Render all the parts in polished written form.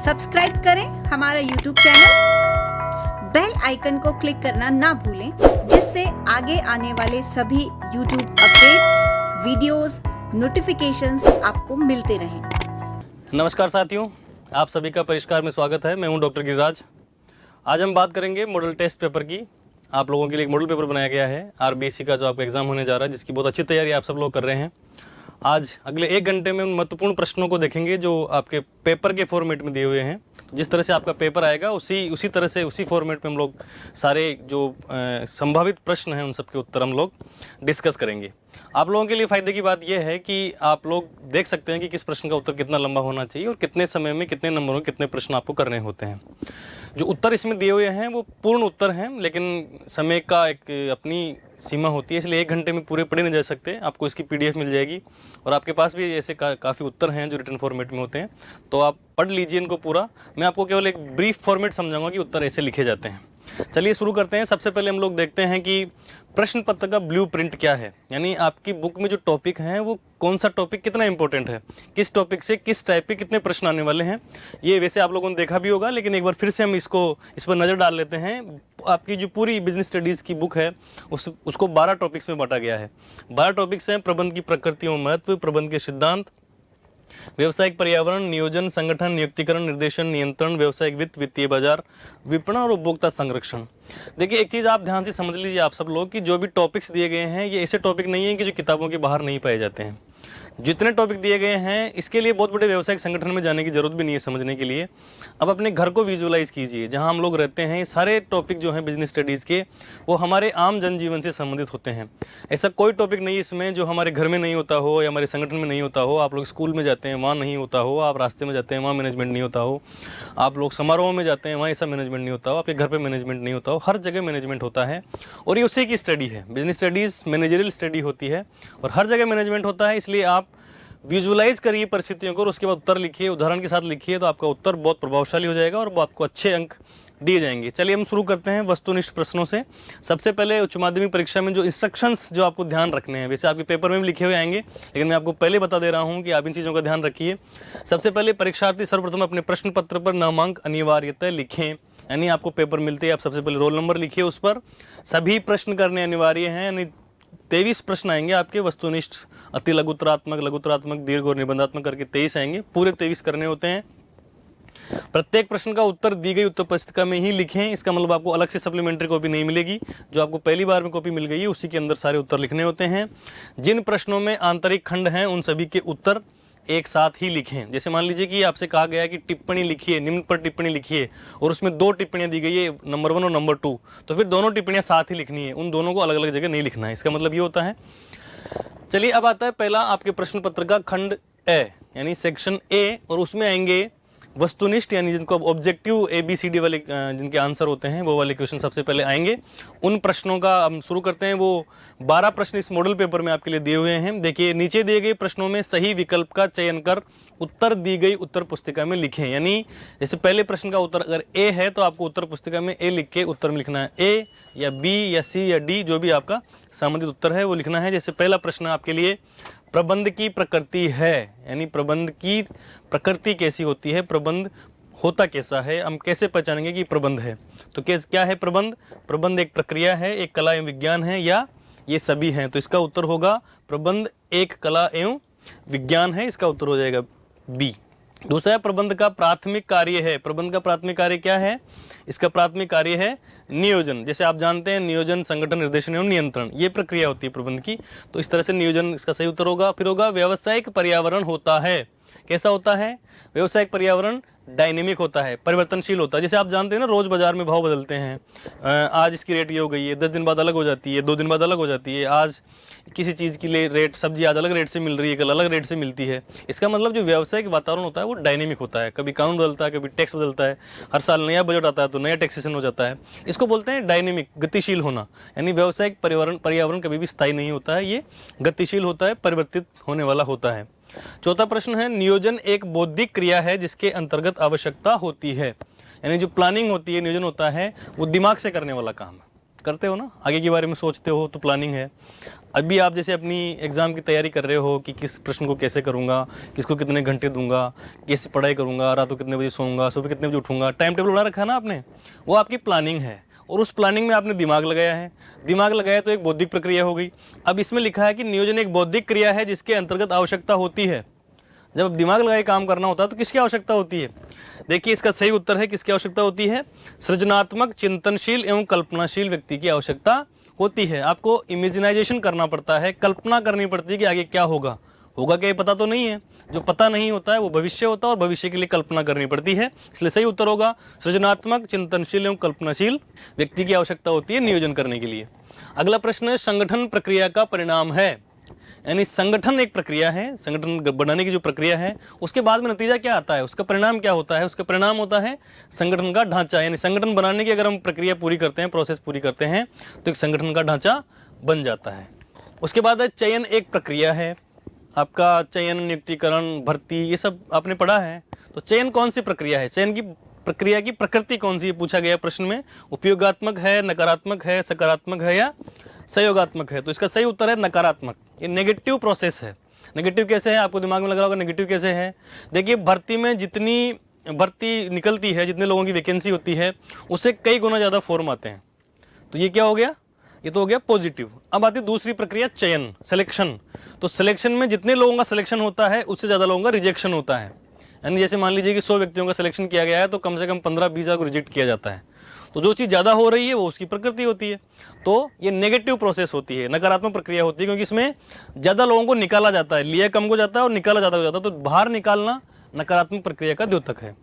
Subscribe करें हमारा YouTube channel, bell icon को क्लिक करना ना भूलें, जिससे आगे आने वाले सभी YouTube अपडेट्स, वीडियोस, नोटिफिकेशंस आपको मिलते रहें। नमस्कार साथियों, आप सभी का परिष्कार में स्वागत है। मैं हूं डॉक्टर गिरिराज। आज हम बात करेंगे मॉडल टेस्ट पेपर की। आप लोगों के लिए एक मॉडल पेपर बनाया गया है आरबीएससी का, जो आपका एग्जाम होने जा रहा है, जिसकी बहुत अच्छी तैयारी आप सब लोग कर रहे हैं। आज अगले 1 घंटे में उन महत्वपूर्ण प्रश्नों को देखेंगे जो आपके पेपर के फॉर्मेट में दिए हुए हैं। जिस तरह से आपका पेपर आएगा उसी तरह से उसी फॉर्मेट में हम लोग सारे जो संभावित प्रश्न हैं उन सब के उत्तर हम लोग डिस्कस करेंगे। आप लोगों के लिए फ़ायदे की बात यह है कि आप लोग देख सकते हैं कि किस प्रश्न का उत्तर कितना लंबा होना चाहिए और कितने समय में कितने नंबरों में कितने प्रश्न आपको करने होते हैं। जो उत्तर इसमें दिए हुए हैं वो पूर्ण उत्तर हैं, लेकिन समय का एक अपनी सीमा होती है, इसलिए 1 घंटे में पूरे पढ़े नहीं जा सकते। आपको इसकी PDF मिल जाएगी और आपके पास भी ऐसे काफ़ी उत्तर हैं जो रिटन फॉर्मेट में होते हैं, तो आप पढ़ लीजिए इनको पूरा। मैं आपको केवल एक ब्रीफ फॉर्मेट समझाऊंगा कि उत्तर ऐसे लिखे जाते हैं। चलिए शुरू करते हैं। सबसे पहले हम लोग देखते हैं कि प्रश्न पत्र का ब्लूप्रिंट क्या है, यानी आपकी बुक में जो टॉपिक हैं वो कौन सा टॉपिक कितना इंपॉर्टेंट है, किस टॉपिक से किस टाइप के कितने प्रश्न आने वाले हैं। ये वैसे आप लोगों ने देखा भी होगा, लेकिन एक बार फिर से हम इस पर नज़र डाल लेते हैं। आपकी जो पूरी बिजनेस स्टडीज़ की बुक है उसको 12 टॉपिक्स में बांटा गया है। 12 टॉपिक्स हैं: प्रबंध की प्रकृति और महत्व, प्रबंध के सिद्धांत, व्यवसायिक पर्यावरण, नियोजन, संगठन, नियुक्तिकरण, निर्देशन, नियंत्रण, व्यवसायिक वित्त, वित्तीय बाजार, विपणन और उपभोक्ता संरक्षण। देखिए, एक चीज़ आप ध्यान से समझ लीजिए आप सब लोग कि जो भी टॉपिक्स दिए गए हैं ये ऐसे टॉपिक नहीं हैं कि जो किताबों के बाहर नहीं पाए जाते हैं। जितने टॉपिक दिए गए हैं इसके लिए बहुत बड़े व्यवसायिक संगठन में जाने की जरूरत भी नहीं है समझने के लिए। अब अपने घर को विजुअलाइज कीजिए, जहां हम लोग रहते हैं। ये सारे टॉपिक जो हैं बिजनेस स्टडीज़ के, वो हमारे आम जनजीवन से संबंधित होते हैं। ऐसा कोई टॉपिक नहीं इसमें जो हमारे घर में नहीं होता हो या हमारे संगठन में नहीं होता हो। आप लोग स्कूल में जाते हैं, वहाँ नहीं होता हो। आप रास्ते में जाते हैं, वहाँ मैनेजमेंट नहीं होता हो। आप लोग समारोह में जाते हैं, वहाँ ऐसा मैनेजमेंट नहीं होता हो। आपके घर पर मैनेजमेंट नहीं होता हो। हर जगह मैनेजमेंट होता है और ये उसी की स्टडी है। बिजनेस स्टडीज़ मैनेजरियल स्टडी होती है और हर जगह मैनेजमेंट होता है। इसलिए आप विजुअलाइज करिए परिस्थितियों को और उसके बाद उत्तर लिखिए, उदाहरण के साथ लिखिए, तो आपका उत्तर बहुत प्रभावशाली हो जाएगा और आपको अच्छे अंक दिए जाएंगे। चलिए हम शुरू करते हैं वस्तुनिष्ठ प्रश्नों से। सबसे पहले उच्च माध्यमिक परीक्षा में जो इंस्ट्रक्शंस जो आपको ध्यान रखने हैं, वैसे आपके पेपर में भी लिखे हुए आएंगे, लेकिन मैं आपको पहले बता दे रहा हूं कि आप इन चीज़ों का ध्यान रखिए। सबसे पहले परीक्षार्थी सर्वप्रथम अपने प्रश्न पत्र पर नामांक अनिवार्यतः लिखें, यानी आपको पेपर मिलते हैं आप सबसे पहले रोल नंबर लिखिए, उस पर सभी प्रश्न करने अनिवार्य हैं। यानी 23 प्रश्न आएंगे आपके वस्तुनिष्ठ, अति लघुत्तरात्मक, लघुत्तरात्मक, दीर्घ और निबंधात्मक करके 23 आएंगे। पूरे 23 करने होते हैं। प्रत्येक प्रश्न का उत्तर दी गई उत्तर पुस्तिका में ही लिखें। इसका मतलब आपको अलग से सप्लीमेंट्री कॉपी नहीं मिलेगी। जो आपको पहली बार में कॉपी मिल गई है उसी के अंदर सारे उत्तर लिखने होते हैं। जिन प्रश्नों में आंतरिक खंड हैं उन सभी के उत्तर एक साथ ही लिखें। जैसे मान लीजिए कि आपसे कहा गया है कि टिप्पणी लिखिए, निम्न पर टिप्पणी लिखिए, और उसमें 2 टिप्पणियां दी गई है, नंबर 1 और नंबर 2, तो फिर दोनों टिप्पणियां साथ ही लिखनी है। उन दोनों को अलग अलग जगह नहीं लिखना है। इसका मतलब ये होता है। चलिए अब आता है पहला आपके प्रश्न पत्र का खंड ए, यानी सेक्शन ए, और उसमें आएंगे वस्तुनिष्ठ, यानी जिनको ऑब्जेक्टिव ABCD वाले जिनके आंसर होते हैं वो वाले क्वेश्चन सबसे पहले आएंगे। उन प्रश्नों का हम शुरू करते हैं। वो 12 प्रश्न इस मॉडल पेपर में आपके लिए दिए हुए हैं। देखिए, नीचे दिए गए प्रश्नों में सही विकल्प का चयन कर उत्तर दी गई उत्तर पुस्तिका में लिखें। यानी जैसे पहले प्रश्न का उत्तर अगर ए है तो आपको उत्तर पुस्तिका में ए लिख के उत्तर में लिखना है। ए या बी या सी या डी, जो भी आपका संबंधित उत्तर है वो लिखना है। जैसे पहला प्रश्न आपके लिए प्रबंध की प्रकृति है, यानी प्रबंध की प्रकृति कैसी होती है, प्रबंध होता कैसा है, हम कैसे पहचानेंगे कि प्रबंध है। तो क्या है प्रबंध? प्रबंध एक प्रक्रिया है, एक कला एवं विज्ञान है, या ये सभी हैं? तो इसका उत्तर होगा प्रबंध एक कला एवं विज्ञान है। इसका उत्तर हो जाएगा बी। दूसरा, प्रबंध का प्राथमिक कार्य है। प्रबंध का प्राथमिक कार्य क्या है? इसका प्राथमिक कार्य है नियोजन। जैसे आप जानते हैं नियोजन, संगठन, निर्देशन एवं नियंत्रण, ये प्रक्रिया होती है प्रबंध की। तो इस तरह से नियोजन इसका सही उत्तर होगा। फिर होगा व्यावसायिक पर्यावरण होता है। कैसा होता है? व्यावसायिक पर्यावरण डायनेमिक होता है, परिवर्तनशील होता है। जैसे आप जानते हैं ना, रोज बाजार में भाव बदलते हैं। आज इसकी रेट ये हो गई है, 10 दिन बाद अलग हो जाती है, 2 दिन बाद अलग हो जाती है। आज किसी चीज़ के लिए रेट, सब्जी आज अलग रेट से मिल रही है, कल अलग रेट से मिलती है। इसका मतलब जो व्यावसायिक वातावरण होता है वो डायनेमिक होता है। कभी कानून बदलता है, कभी टैक्स बदलता है, हर साल नया बजट आता है तो नया टैक्सेशन हो जाता है। इसको बोलते हैं डायनेमिक, गतिशील होना। यानी व्यावसायिक पर्यावरण कभी भी स्थायी नहीं होता है, ये गतिशील होता है, परिवर्तित होने वाला होता है। चौथा प्रश्न है, नियोजन एक बौद्धिक क्रिया है जिसके अंतर्गत आवश्यकता होती है। यानी जो प्लानिंग होती है, नियोजन होता है, वो दिमाग से करने वाला काम है। करते हो ना, आगे के बारे में सोचते हो तो प्लानिंग है। अभी आप जैसे अपनी एग्ज़ाम की तैयारी कर रहे हो कि किस प्रश्न को कैसे करूँगा, किसको कितने घंटे दूंगा, कैसे पढ़ाई करूँगा, रात को कितने बजे सोऊंगा, सुबह कितने बजे उठूँगा, टाइम टेबल बना रखा है ना आपने, वो आपकी प्लानिंग है। और उस प्लानिंग में आपने दिमाग लगाया है, दिमाग लगाया तो एक बौद्धिक प्रक्रिया हो गई। अब इसमें लिखा है कि नियोजन एक बौद्धिक क्रिया है जिसके अंतर्गत आवश्यकता होती है। जब दिमाग लगाए काम करना होता है तो किसकी आवश्यकता होती है? देखिए इसका सही उत्तर है किसकी आवश्यकता होती है? सृजनात्मक, चिंतनशील एवं कल्पनाशील व्यक्ति की आवश्यकता होती है। आपको इमेजिनाइजेशन करना पड़ता है, कल्पना करनी पड़ती है कि आगे क्या होगा, होगा क्या ये पता तो नहीं है। जो पता नहीं होता है वो भविष्य होता है और भविष्य के लिए कल्पना करनी पड़ती है। इसलिए सही उत्तर होगा सृजनात्मक, चिंतनशील एवं कल्पनाशील व्यक्ति की आवश्यकता होती है नियोजन करने के लिए। अगला प्रश्न है संगठन प्रक्रिया का परिणाम है, यानी संगठन एक प्रक्रिया है, संगठन बनाने की जो प्रक्रिया है उसके बाद में नतीजा क्या आता है, उसका परिणाम क्या होता है? उसका परिणाम होता है संगठन का ढांचा। यानी संगठन बनाने की अगर हम प्रक्रिया पूरी करते हैं, प्रोसेस पूरी करते हैं तो एक संगठन का ढांचा बन जाता है। उसके बाद है चयन एक प्रक्रिया है। आपका चयन, नियुक्तिकरण, भर्ती ये सब आपने पढ़ा है। तो चयन कौन सी प्रक्रिया है? चयन की प्रक्रिया की प्रकृति कौन सी है पूछा गया प्रश्न में। उपयोगात्मक है, नकारात्मक है, सकारात्मक है या सहयोगात्मक है? तो इसका सही उत्तर है नकारात्मक। ये नेगेटिव प्रोसेस है। नेगेटिव कैसे है? आपको दिमाग में लग रहा होगा नेगेटिव कैसे है। देखिए भर्ती में जितनी भर्ती निकलती है, जितने लोगों की वैकेंसी होती है उससे कई गुना ज़्यादा फॉर्म आते हैं। तो ये क्या हो गया? ये तो हो गया पॉजिटिव। अब आती है दूसरी प्रक्रिया चयन, सिलेक्शन। तो सिलेक्शन में जितने लोगों का सिलेक्शन होता है उससे ज़्यादा लोगों का रिजेक्शन होता है। यानी जैसे मान लीजिए कि 100 व्यक्तियों का सिलेक्शन किया गया है तो कम से कम 15-20 हज़ार को रिजेक्ट किया जाता है। तो जो चीज़ ज़्यादा हो रही है वो उसकी प्रकृति होती है। तो ये नेगेटिव प्रोसेस होती है, नकारात्मक प्रक्रिया होती है, क्योंकि इसमें ज़्यादा लोगों को निकाला जाता है, लिया कम को जाता है और निकाला ज़्यादा हो जाता है। तो बाहर निकालना नकारात्मक प्रक्रिया का द्योतक है।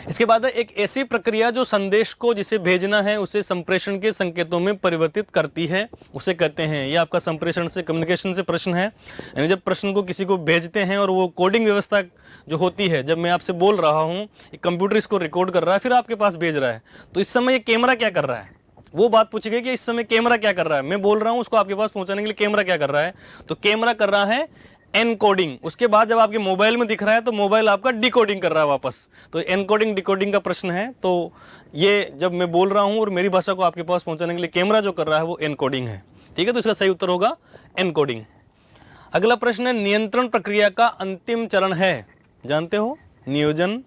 इसके बाद है एक ऐसी प्रक्रिया जो संदेश को जिसे भेजना है उसे संप्रेषण के संकेतों में परिवर्तित करती है, उसे कहते हैं। ये आपका संप्रेषण से, कम्युनिकेशन से प्रश्न है। यानी जब प्रश्न को किसी को भेजते हैं और वो कोडिंग व्यवस्था जो होती है, जब मैं आपसे बोल रहा हूँ, कंप्यूटर इसको रिकॉर्ड कर रहा है फिर आपके पास भेज रहा है, तो इस समय ये कैमरा क्या कर रहा है? वो बात पूछी गई कि इस समय कैमरा क्या कर रहा है। मैं बोल रहा हूँ उसको आपके पास पहुंचाने के लिए कैमरा क्या कर रहा है? तो कैमरा कर रहा है एनकोडिंग। उसके बाद जब आपके मोबाइल में दिख रहा है तो मोबाइल आपका डिकोडिंग कर रहा है वापस। तो एनकोडिंग डिकोडिंग का प्रश्न है। तो ये जब मैं बोल रहा हूँ और मेरी भाषा को आपके पास पहुंचाने के लिए कैमरा जो कर रहा है वो एनकोडिंग है। ठीक है, तो इसका सही उत्तर होगा एनकोडिंग। अगला प्रश्न है नियंत्रण प्रक्रिया का अंतिम चरण है। जानते हो, नियोजन,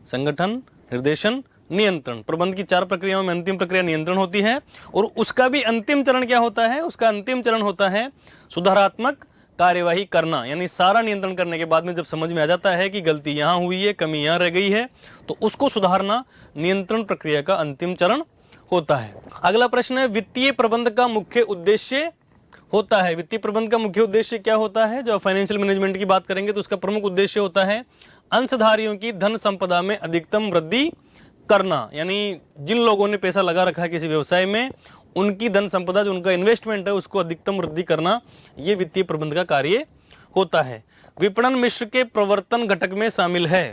संगठन, निर्देशन, नियंत्रण। प्रबंध की 4 प्रक्रियाओं में अंतिम प्रक्रिया नियंत्रण होती है और उसका भी अंतिम चरण क्या होता है? उसका अंतिम चरण होता है सुधारात्मक कार्यवाही करना। यानी सारा नियंत्रण करने के बाद में जब समझ में आ जाता है कि गलती यहाँ हुई है, कमी यहाँ रह गई है, तो उसको सुधारना नियंत्रण प्रक्रिया का अंतिम चरण होता है। अगला प्रश्न है वित्तीय प्रबंध का मुख्य उद्देश्य होता है। वित्तीय प्रबंध का मुख्य उद्देश्य क्या होता है? जो फाइनेंशियल मैनेजमेंट की बात करेंगे तो उसका प्रमुख उद्देश्य होता है अंशधारियों की धन संपदा में अधिकतम वृद्धि करना। यानी जिन लोगों ने पैसा लगा रखा है किसी व्यवसाय में, उनकी धन संपदा, जो उनका इन्वेस्टमेंट है, उसको अधिकतम वृद्धि करना, ये वित्तीय प्रबंध का कार्य होता है। विपणन मिश्र के प्रवर्तन घटक में शामिल है।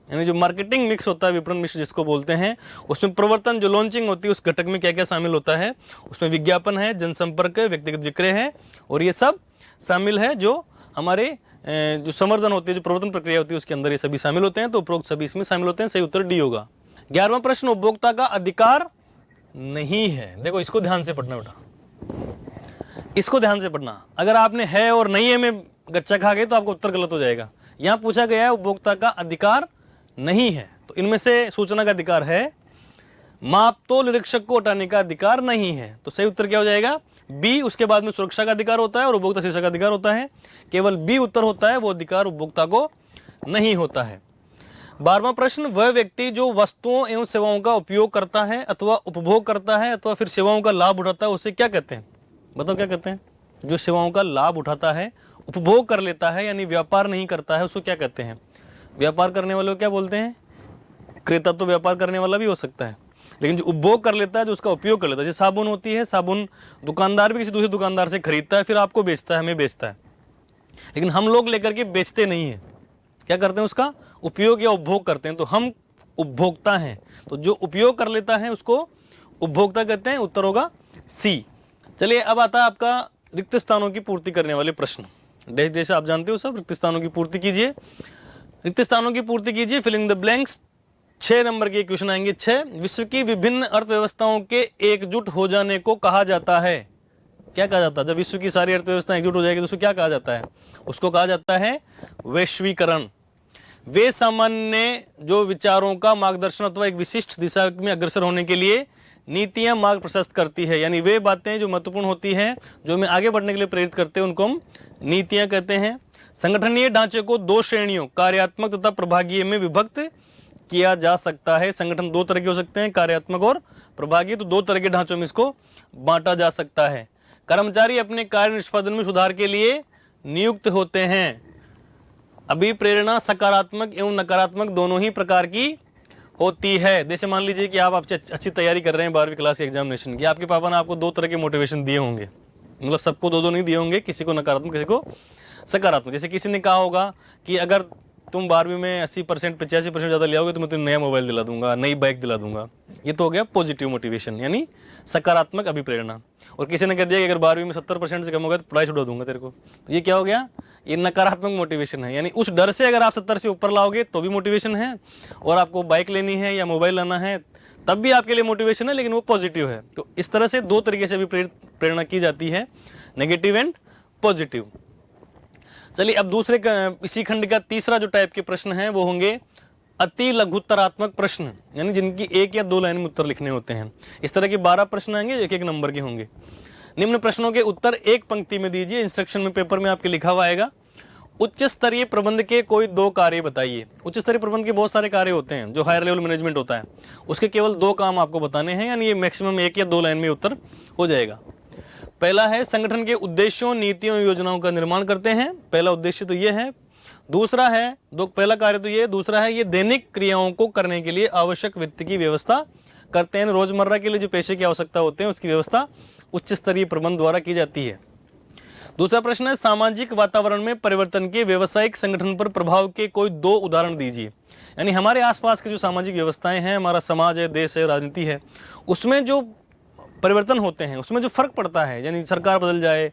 यानी जो मार्केटिंग मिक्स होता है, विपणन मिश्र जिसको बोलते हैं, उसमें प्रवर्तन जो लॉन्चिंग होती है उस घटक में क्या क्या शामिल होता है? उसमें विज्ञापन है, जनसंपर्क है, व्यक्तिगत विक्रय है और ये सब शामिल है। जो हमारे जो संवर्धन होती है, जो प्रवर्तन प्रक्रिया होती है, उसके अंदर ये सभी शामिल होते हैं। तो उपरोक्त सभी इसमें शामिल होते हैं। सही उत्तर डी होगा। 11वां प्रश्न उपभोक्ता का अधिकार नहीं है। देखो इसको ध्यान से पढ़ना बेटा, इसको ध्यान से पढ़ना। अगर आपने है और नहीं है में गच्चा खा गए तो आपका उत्तर गलत हो जाएगा। यहां पूछा गया है उपभोक्ता का अधिकार नहीं है, तो इनमें से सूचना का अधिकार है, मापतोल निरीक्षक को हटाने का अधिकार नहीं है। तो सही उत्तर क्या हो जाएगा? बी। उसके बाद में सुरक्षा का अधिकार होता है और उपभोक्ता शीर्षक का अधिकार होता है। केवल बी उत्तर होता है, वो अधिकार उपभोक्ता को नहीं होता है। 12वां प्रश्न वह व्यक्ति जो वस्तुओं एवं सेवाओं का उपयोग करता है अथवा उपभोग करता है अथवा फिर सेवाओं का लाभ उठाता है, उसे क्या कहते हैं? बताओ क्या कहते हैं? जो सेवाओं का लाभ उठाता है, उपभोग कर लेता है, यानी व्यापार नहीं करता है, उसको क्या कहते हैं? व्यापार करने वाले को क्या बोलते हैं? क्रेता तो व्यापार करने वाला भी हो सकता है, लेकिन जो उपभोग कर लेता है, जो उसका उपयोग कर लेता है, जैसे साबुन होती है, साबुन दुकानदार भी किसी दूसरे दुकानदार से खरीदता है, फिर आपको बेचता है, हमें बेचता है, लेकिन हम लोग लेकर के बेचते नहीं है। क्या करते हैं? उसका उपयोग या उपभोग करते हैं। तो हम उपभोक्ता हैं। तो जो उपयोग कर लेता है उसको उपभोक्ता कहते हैं। उत्तर होगा सी। चलिए अब आता है आपका रिक्त स्थानों की पूर्ति करने वाले प्रश्न। डैश जैसे आप जानते हो सब, रिक्त स्थानों की पूर्ति कीजिए। रिक्त स्थानों की पूर्ति कीजिए, फिलिंग द ब्लैंक्स। 6 नंबर के क्वेश्चन आएंगे। 6, विश्व की विभिन्न अर्थव्यवस्थाओं के एकजुट हो जाने को कहा जाता है। क्या कहा जाता है? जब विश्व की सारी अर्थव्यवस्था एकजुट हो जाएगी तो उसको क्या कहा जाता है? उसको कहा जाता है वैश्वीकरण। वे सामान्य जो विचारों का मार्गदर्शन अथवा एक विशिष्ट दिशा में अग्रसर होने के लिए नीतियां मार्ग प्रशस्त करती है, यानी वे बातें जो महत्वपूर्ण होती हैं, जो हमें आगे बढ़ने के लिए प्रेरित करते हैं, उनको हम नीतियां कहते हैं। संगठनीय ढांचे को 2 श्रेणियों कार्यात्मक तथा प्रभागीय में विभक्त किया जा सकता है। संगठन 2 तरह के हो सकते हैं, कार्यात्मक और प्रभागीय। तो 2 तरह के ढांचों में इसको बांटा जा सकता है। कर्मचारी अपने कार्य निष्पादन में सुधार के लिए नियुक्त होते हैं। अभिप्रेरणा सकारात्मक एवं नकारात्मक दोनों ही प्रकार की होती है। जैसे मान लीजिए कि आप अच्छी तैयारी कर रहे हैं 12वीं क्लास एग्जामिनेशन की, आपके पापा ने आपको 2 तरह के मोटिवेशन दिए होंगे, मतलब सबको 2-2 नहीं दिए होंगे, किसी को नकारात्मक किसी को सकारात्मक। जैसे किसी ने कहा होगा कि अगर तुम 12वीं में 80% 85% ज़्यादा ले आओगे तो मैं तुम्हें नया मोबाइल दिला दूंगा, नई बाइक दिला दूंगा। ये तो हो गया पॉजिटिव मोटिवेशन, यानी सकारात्मक अभिप्रेरणा। और किसी ने कह दिया कि अगर 12वीं में 70% से कम होगा तो पढ़ाई छुड़ा दूंगा तेरे को, तो ये क्या हो गया? ये नकारात्मक मोटिवेशन है। यानी उस डर से अगर आप 70 से ऊपर लाओगे तो भी मोटिवेशन है, और आपको बाइक लेनी है या मोबाइल लाना है तब भी आपके लिए मोटिवेशन है, लेकिन वो पॉजिटिव है। तो इस तरह से 2 तरीके से भी प्रेरणा की जाती है, नेगेटिव एंड पॉजिटिव। चलिए अब दूसरे इसी खंड का तीसरा जो टाइप के प्रश्न हैं वो होंगे अति लघुत्तरात्मक प्रश्न, यानी जिनकी 1 या 2 लाइन में उत्तर लिखने होते हैं। इस तरह के 12 प्रश्न आएंगे, 1-1 नंबर के होंगे। निम्न प्रश्नों के उत्तर एक पंक्ति में दीजिए। इंस्ट्रक्शन में पेपर में आपके लिखा हुआ आएगा। उच्च स्तरीय प्रबंध के कोई 2 कार्य बताइए। उच्च स्तरीय प्रबंध के बहुत सारे कार्य होते हैं, जो हायर लेवल मैनेजमेंट होता है, उसके केवल 2 काम आपको बताने हैं, यानी ये मैक्सिमम 1 या 2 लाइन में उत्तर हो जाएगा। पहला है संगठन के उद्देश्यों, नीतियों, योजनाओं का निर्माण करते हैं। पहला उद्देश्य तो ये है। दूसरा है पहला कार्य तो ये, दूसरा है ये दैनिक क्रियाओं को करने के लिए आवश्यक वित्त की व्यवस्था करते हैं। रोजमर्रा के लिए जो पैसे की आवश्यकता होते हैं उसकी व्यवस्था उच्च स्तरीय प्रबंध द्वारा की जाती है। दूसरा प्रश्न है सामाजिक वातावरण में परिवर्तन के व्यावसायिक संगठन पर प्रभाव के कोई 2 उदाहरण दीजिए। यानी हमारे आसपास के जो सामाजिक व्यवस्थाएं हैं, हमारा समाज है, देश है, राजनीति है, उसमें जो परिवर्तन होते हैं, उसमें जो फर्क पड़ता है, यानी सरकार बदल जाए,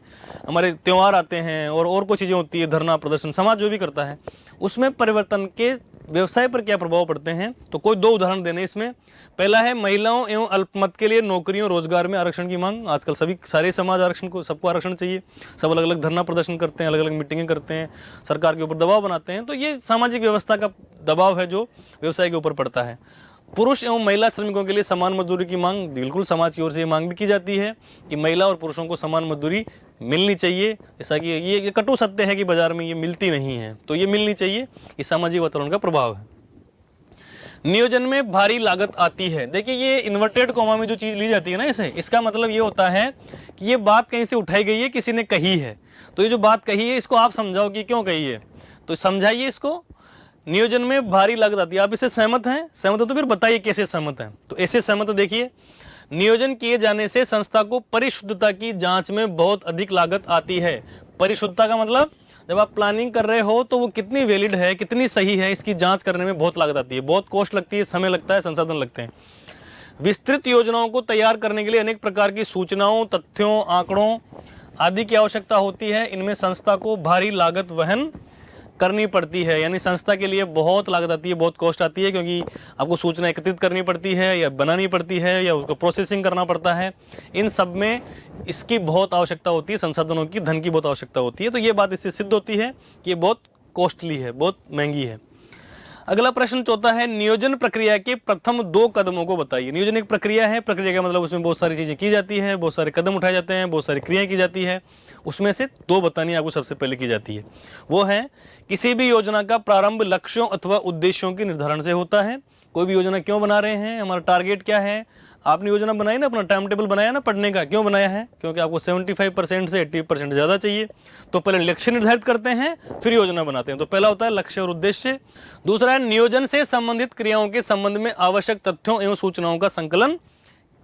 हमारे त्यौहार आते हैं और कोई चीज़ें होती है, धरना प्रदर्शन, समाज जो भी करता है, उसमें परिवर्तन के व्यवसाय पर क्या प्रभाव पड़ते हैं। तो कोई 2 उदाहरण देने इसमें। पहला है महिलाओं एवं अल्पमत के लिए नौकरियों रोजगार में आरक्षण की मांग। आजकल सारे समाज आरक्षण को, सबको आरक्षण चाहिए, सब अलग अलग धरना प्रदर्शन करते हैं, अलग अलग मीटिंगें करते हैं, सरकार के ऊपर दबाव बनाते हैं। तो ये सामाजिक व्यवस्था का दबाव है जो व्यवसाय के ऊपर पड़ता है। पुरुष एवं महिला श्रमिकों के लिए समान मजदूरी की मांग, बिल्कुल समाज की ओर से ये मांग भी की जाती है कि महिला और पुरुषों को समान मजदूरी मिलनी चाहिए। जैसा कि ये कटु सत्य है कि बाजार में ये मिलती नहीं है, तो ये मिलनी चाहिए। ये सामाजिक वातावरण का प्रभाव है। नियोजन में भारी लागत आती है। देखिए ये इन्वर्टेड कॉमा में जो चीज़ ली जाती है ना, इसे, इसका मतलब ये होता है कि ये बात कहीं से उठाई गई है, किसी ने कही है। तो ये जो बात कही है इसको आप समझाओ कि क्यों कही है, तो समझाइए इसको। नियोजन में भारी लागत आती है, आप इससे सहमत हैं? सहमत हो तो फिर बताइए कैसे सहमत हैं। तो ऐसे सहमत देखिए, नियोजन किए जाने से संस्था को परिशुद्धता की जांच में बहुत अधिक लागत आती है। परिशुद्धता का मतलब जब आप प्लानिंग कर रहे हो तो वो कितनी वैलिड है, कितनी सही है, इसकी जांच करने में बहुत लागत आती है, बहुत कॉस्ट लगती है, समय लगता है, संसाधन लगते हैं। विस्तृत योजनाओं को तैयार करने के लिए अनेक प्रकार की सूचनाओं, तथ्यों, आंकड़ों आदि की आवश्यकता होती है। इनमें संस्था को भारी लागत वहन करनी पड़ती है, यानी संस्था के लिए बहुत लागत आती है, बहुत कॉस्ट आती है, क्योंकि आपको सूचना एकत्रित करनी पड़ती है या बनानी पड़ती है या उसको प्रोसेसिंग करना पड़ता है। इन सब में इसकी बहुत आवश्यकता होती है, संसाधनों की, धन की बहुत आवश्यकता होती है। तो ये बात इससे सिद्ध होती है कि ये बहुत कॉस्टली है, बहुत महंगी है। अगला प्रश्न चौथा है नियोजन प्रक्रिया के प्रथम 2 कदमों को बताइए। नियोजन एक प्रक्रिया है, प्रक्रिया का मतलब उसमें बहुत सारी चीजें की जाती है, बहुत सारे कदम उठाए जाते हैं, बहुत सारी क्रियाएं की जाती है। उसमें से 2 बतानी आपको सबसे पहले की जाती है। वो है किसी भी योजना का प्रारंभ लक्ष्यों अथवा उद्देश्यों के निर्धारण से होता है। कोई भी योजना क्यों बना रहे हैं, हमारा टारगेट क्या है। आपने योजना बनाई ना, अपना टाइम टेबल बनाया ना पढ़ने का, क्यों बनाया है? क्योंकि आपको 75% से 80% ज़्यादा चाहिए। तो पहले लक्ष्य निर्धारित करते हैं, फिर योजना बनाते हैं। तो पहला होता है लक्ष्य और उद्देश्य। दूसरा है नियोजन से संबंधित क्रियाओं के संबंध में आवश्यक तथ्यों एवं सूचनाओं का संकलन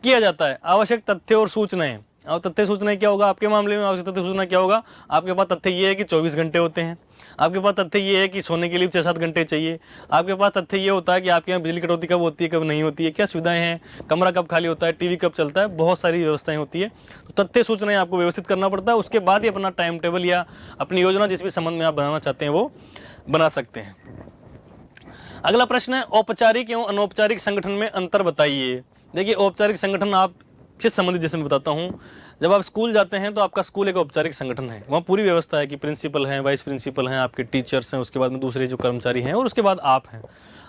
किया जाता है। आवश्यक तथ्य और सूचनाएं, और तथ्य सूचनाएं क्या होगा आपके मामले में? आवश्यक तथ्य सूचना क्या होगा? आपके पास तथ्य ये है कि 24 घंटे होते हैं, आपके पास तथ्य ये है कि सोने के लिए 6-7 घंटे चाहिए, आपके पास तथ्य ये होता है कि आपके यहाँ बिजली कटौती कब होती है, कब नहीं होती है, क्या सुविधाएं हैं, कमरा कब खाली होता है, टीवी कब चलता है, बहुत सारी व्यवस्थाएं होती है। तो तथ्य सूचनाएं आपको व्यवस्थित करना पड़ता है। उसके बाद ही अपना टाइम टेबल या अपनी योजना जिस भी संबंध में आप बनाना चाहते हैं वो बना सकते हैं। अगला प्रश्न है औपचारिक एवं अनौपचारिक संगठन में अंतर बताइए। देखिए औपचारिक संगठन आप किस संबंधित, जैसे मैं बताता हूँ, जब आप स्कूल जाते हैं तो आपका स्कूल एक औपचारिक संगठन है। वहाँ पूरी व्यवस्था है कि प्रिंसिपल हैं, वाइस प्रिंसिपल हैं, आपके टीचर्स हैं, उसके बाद में दूसरे जो कर्मचारी हैं, और उसके बाद आप हैं।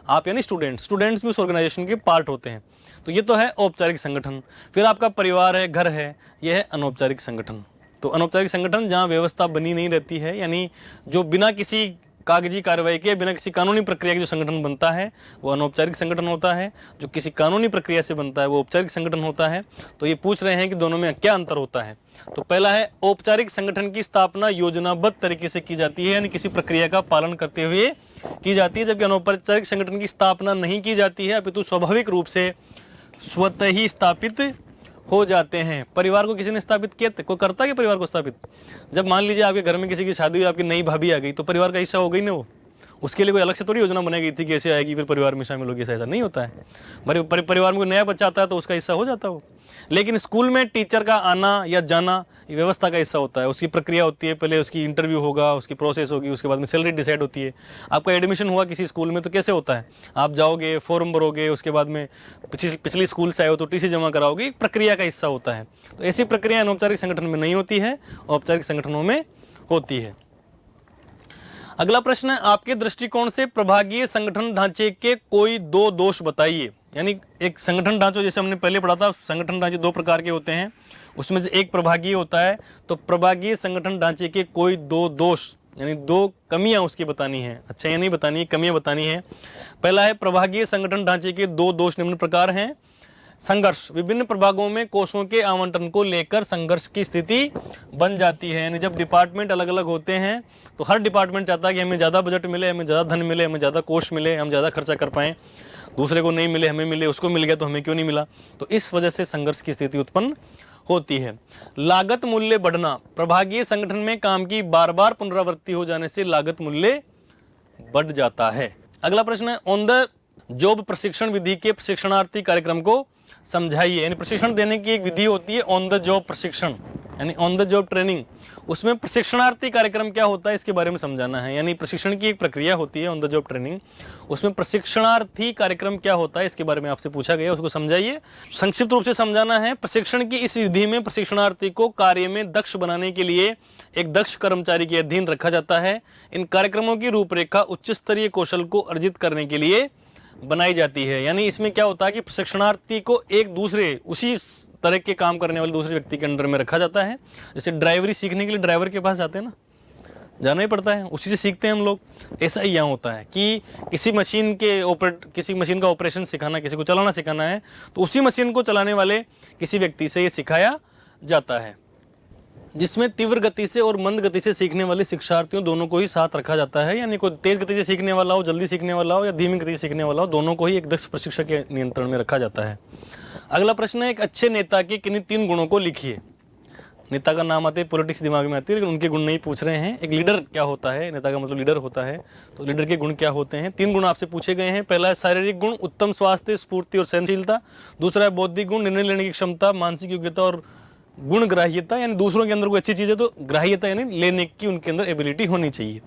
आप यानी स्टूडेंट्स भी उस ऑर्गेनाइजेशन के पार्ट होते हैं। तो ये तो है औपचारिक संगठन। फिर आपका परिवार है, घर है, यह है अनौपचारिक संगठन। तो अनौपचारिक संगठन जहाँ व्यवस्था बनी नहीं रहती है, यानी जो बिना किसी कागजी कार्रवाई के, बिना किसी कानूनी प्रक्रिया के जो संगठन बनता है वो अनौपचारिक संगठन होता है। जो किसी कानूनी प्रक्रिया से बनता है वो औपचारिक संगठन होता है। तो ये पूछ रहे हैं कि दोनों में क्या अंतर होता है। तो पहला है औपचारिक संगठन की स्थापना योजनाबद्ध तरीके से की जाती है, यानी किसी प्रक्रिया का पालन करते हुए की जाती है, जबकि अनौपचारिक संगठन की स्थापना नहीं की जाती है, अपितु स्वाभाविक रूप से स्वतः ही स्थापित हो जाते हैं। परिवार को किसी ने स्थापित किया, कोई करता है कि परिवार को स्थापित? जब मान लीजिए आपके घर में किसी की शादी हुई, आपकी नई भाभी आ गई, तो परिवार का हिस्सा हो गई ना वो। उसके लिए कोई अलग से थोड़ी योजना बनाई गई थी कि ऐसे आएगी फिर परिवार में शामिल होगी, ऐसा नहीं होता है। परिवार में कोई नया बच्चा आता है तो उसका हिस्सा हो जाता है वो। लेकिन स्कूल में टीचर का आना या जाना ये व्यवस्था का हिस्सा होता है। उसकी प्रक्रिया होती है, पहले उसकी इंटरव्यू होगा, उसकी प्रोसेस होगी, उसके बाद में सैलरी डिसाइड होती है। आपका एडमिशन हुआ किसी स्कूल में तो कैसे होता है, आप जाओगे, फॉर्म भरोगे, उसके बाद में पिछली स्कूल से आए हो तो टीसी जमा कराओगे, एक प्रक्रिया का हिस्सा होता है। तो ऐसी प्रक्रिया अनौपचारिक संगठन में नहीं होती है, औपचारिक संगठनों में होती है। अगला प्रश्न है आपके दृष्टिकोण से प्रभागीय संगठन ढांचे के कोई दो दोष बताइए। यानी एक संगठन ढांचा, जैसे हमने पहले पढ़ा था, संगठन ढांचे दो प्रकार के होते हैं, उसमें से एक प्रभागीय होता है। तो प्रभागीय संगठन ढांचे के कोई दो दोष यानी दो कमियां उसकी बतानी है, अच्छा ये नहीं बतानी है, कमियां बतानी है। पहला है प्रभागीय संगठन ढांचे के दो दोष निम्न प्रकार हैं। संघर्ष, विभिन्न प्रभागों में कोषों के आवंटन को लेकर संघर्ष की स्थिति बन जाती है। यानी जब डिपार्टमेंट अलग अलग होते हैं तो हर डिपार्टमेंट चाहता है कि हमें ज़्यादा बजट मिले, हमें ज़्यादा धन मिले, हमें ज़्यादा कोष मिले, हम ज़्यादा खर्चा कर पाएँ, दूसरे को नहीं मिले, हमें मिले, उसको मिल गया तो हमें क्यों नहीं मिला। तो इस वजह से संघर्ष की स्थिति उत्पन्न होती है। लागत मूल्य बढ़ना, प्रभागीय संगठन में काम की बार बार पुनरावृत्ति हो जाने से लागत मूल्य बढ़ जाता है। अगला प्रश्न है ऑन द जॉब प्रशिक्षण विधि के प्रशिक्षणार्थी कार्यक्रम को समझाइए। यानी प्रशिक्षण देने की एक विधि होती है ऑन द जॉब प्रशिक्षण, यानी ऑन द जॉब ट्रेनिंग। उसमें प्रशिक्षणार्थी कार्यक्रम क्या होता है इसके बारे में समझाना है। यानी प्रशिक्षण की एक प्रक्रिया होती है ऑन द जॉब ट्रेनिंग, उसमें प्रशिक्षणार्थी कार्यक्रम क्या होता है इसके बारे में आपसे पूछा गया, उसको समझाइए। संक्षिप्त रूप से समझाना है, प्रशिक्षण की इस विधि में प्रशिक्षणार्थी को कार्य में दक्ष बनाने के लिए एक दक्ष कर्मचारी के अधीन रखा जाता है। इन कार्यक्रमों की रूपरेखा उच्च स्तरीय कौशल को अर्जित करने के लिए बनाई जाती है। यानी इसमें क्या होता है कि प्रशिक्षणार्थी को एक दूसरे उसी तरह के काम करने वाले दूसरे व्यक्ति के अंडर में रखा जाता है। जैसे ड्राइवरी सीखने के लिए ड्राइवर के पास जाते हैं ना, जाना ही पड़ता है, उसी से सीखते हैं हम लोग। ऐसा ही यहाँ होता है कि किसी मशीन का ऑपरेशन सिखाना, किसी को चलाना सिखाना है तो उसी मशीन को चलाने वाले किसी व्यक्ति से ये सिखाया जाता है, जिसमें तीव्र गति से और मंद गति से सीखने वाले शिक्षार्थियों दोनों को ही साथ रखा जाता है। यानी कोई तेज गति से सीखने वाला हो, जल्दी सीखने वाला हो, या धीमी गति से सीखने वाला हो, दोनों को ही एक दक्ष प्रशिक्षक के नियंत्रण में रखा जाता है। अगला प्रश्न है एक अच्छे नेता के किन्हीं 3 गुणों को लिखिए। नेता का नाम आते हैं, पॉलिटिक्स दिमाग में आती है, लेकिन उनके गुण नहीं पूछ रहे हैं। एक लीडर क्या होता है, नेता का मतलब लीडर होता है, तो लीडर के गुण क्या होते हैं। 3 गुण आपसे पूछे गए हैं। पहला है शारीरिक गुण, उत्तम स्वास्थ्य, स्फूर्ति और सहनशीलता। दूसरा है बौद्धिक गुण, निर्णय लेने की क्षमता, मानसिक योग्यता और गुण ग्राह्यता, यानी दूसरों के अंदर कोई अच्छी चीज़ है तो ग्राह्यता यानी लेने की उनके अंदर एबिलिटी होनी चाहिए।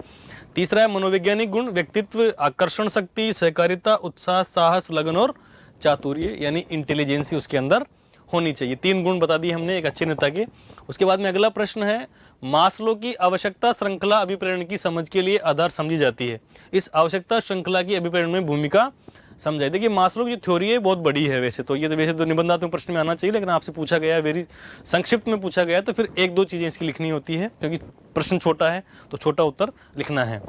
तीसरा है मनोवैज्ञानिक गुण, व्यक्तित्व, आकर्षण शक्ति, सहकारिता, उत्साह, साहस, लगन और चातुर्य, यानी इंटेलिजेंसी उसके अंदर होनी चाहिए। 3 गुण बता दिए हमने एक अच्छे नेता के। उसके बाद में अगला प्रश्न है मास्लो की आवश्यकता श्रृंखला अभिप्रेरण की समझ के लिए आधार समझी जाती है। इस आवश्यकता श्रृंखला की अभिप्रेरण में भूमिका समझाइए। देखिए मास्लो की जो थ्योरी है बहुत बड़ी है, वैसे तो निबंधात्मक प्रश्न में आना चाहिए, लेकिन आपसे पूछा गया है, वेरी संक्षिप्त में पूछा गया है, तो फिर 1-2 चीज़ें इसकी लिखनी होती है, क्योंकि प्रश्न छोटा है तो छोटा उत्तर लिखना है।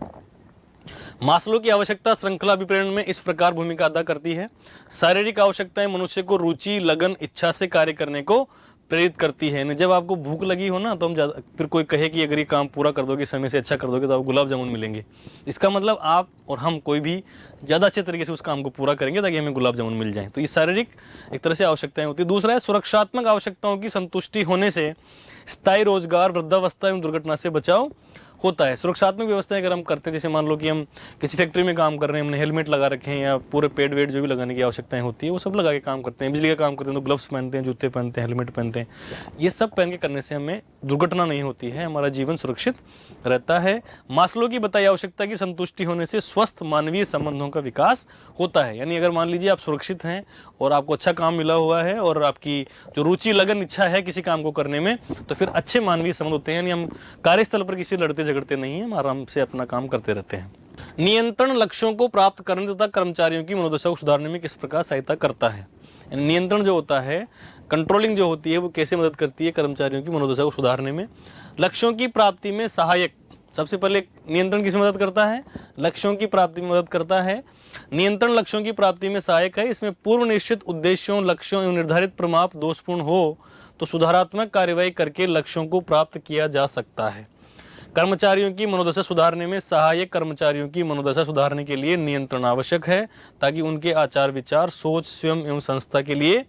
मास्लो की आवश्यकता श्रृंखला अभिप्रेरण में इस प्रकार भूमिका अदा करती है। शारीरिक आवश्यकताएं मनुष्य को रुचि, लगन, इच्छा से कार्य करने को प्रेरित करती है। जब आपको भूख लगी हो ना तो हम ज़्यादा फिर कोई कहे कि अगर ये काम पूरा कर दोगे, समय से अच्छा कर दोगे तो आपको गुलाब जामुन मिलेंगे। इसका मतलब आप और हम कोई भी ज़्यादा अच्छे तरीके से उस काम को पूरा करेंगे ताकि हमें गुलाब जामुन मिल जाए। तो ये शारीरिक एक तरह से आवश्यकताएं होती है। दूसरा है सुरक्षात्मक आवश्यकताओं की संतुष्टि होने से स्थायी रोजगार, वृद्धावस्था एवं दुर्घटना से बचाव होता है। सुरक्षात्मक व्यवस्थाएं अगर हम करते हैं, जैसे मान लो कि हम किसी फैक्ट्री में काम कर रहे हैं, हमने हेलमेट लगा रखे हैं या पूरे पेड वेड जो भी लगाने की आवश्यकताएं होती है वो सब लगा के काम करते हैं। बिजली का काम करते हैं तो ग्लव्स पहनते हैं, जूते पहनते हैं, हेलमेट पहनते हैं। ये सब पहन के करने से हमें दुर्घटना नहीं होती है, हमारा जीवन सुरक्षित रहता है। मास्लो की बताई आवश्यकता की संतुष्टि होने से स्वस्थ मानवीय संबंधों का विकास होता है। यानी अगर मान लीजिए आप सुरक्षित हैं और आपको अच्छा काम मिला हुआ है और आपकी जो रुचि लगन इच्छा है किसी काम को करने में, तो फिर अच्छे मानवीय संबंध होते हैं। यानी हम कार्यस्थल पर किसी लड़ते झगड़ते नहीं हैं, हम आराम से अपना काम करते रहते हैं। नियंत्रण लक्ष्यों को प्राप्त करने तथा कर्मचारियों की मनोदशा को सुधारने में किस प्रकार सहायता करता है। नियंत्रण जो होता है, कंट्रोलिंग जो होती है, वो कैसे मदद करती है कर्मचारियों की मनोदशा को सुधारने में। लक्ष्यों की प्राप्ति में सहायक, सबसे पहले नियंत्रण किस मदद करता है, लक्ष्यों की प्राप्ति में मदद करता है। नियंत्रण लक्ष्यों की प्राप्ति में सहायक है। इसमें पूर्व निश्चित उद्देश्यों, लक्ष्यों एवं निर्धारित प्रमाप दोषपूर्ण हो तो सुधारात्मक कार्यवाही करके लक्ष्यों को प्राप्त किया जा सकता है। कर्मचारियों की मनोदशा सुधारने में सहायक, कर्मचारियों की मनोदशा सुधारने के लिए नियंत्रण आवश्यक है ताकि उनके आचार विचार, सोच स्वयं एवं संस्था के लिए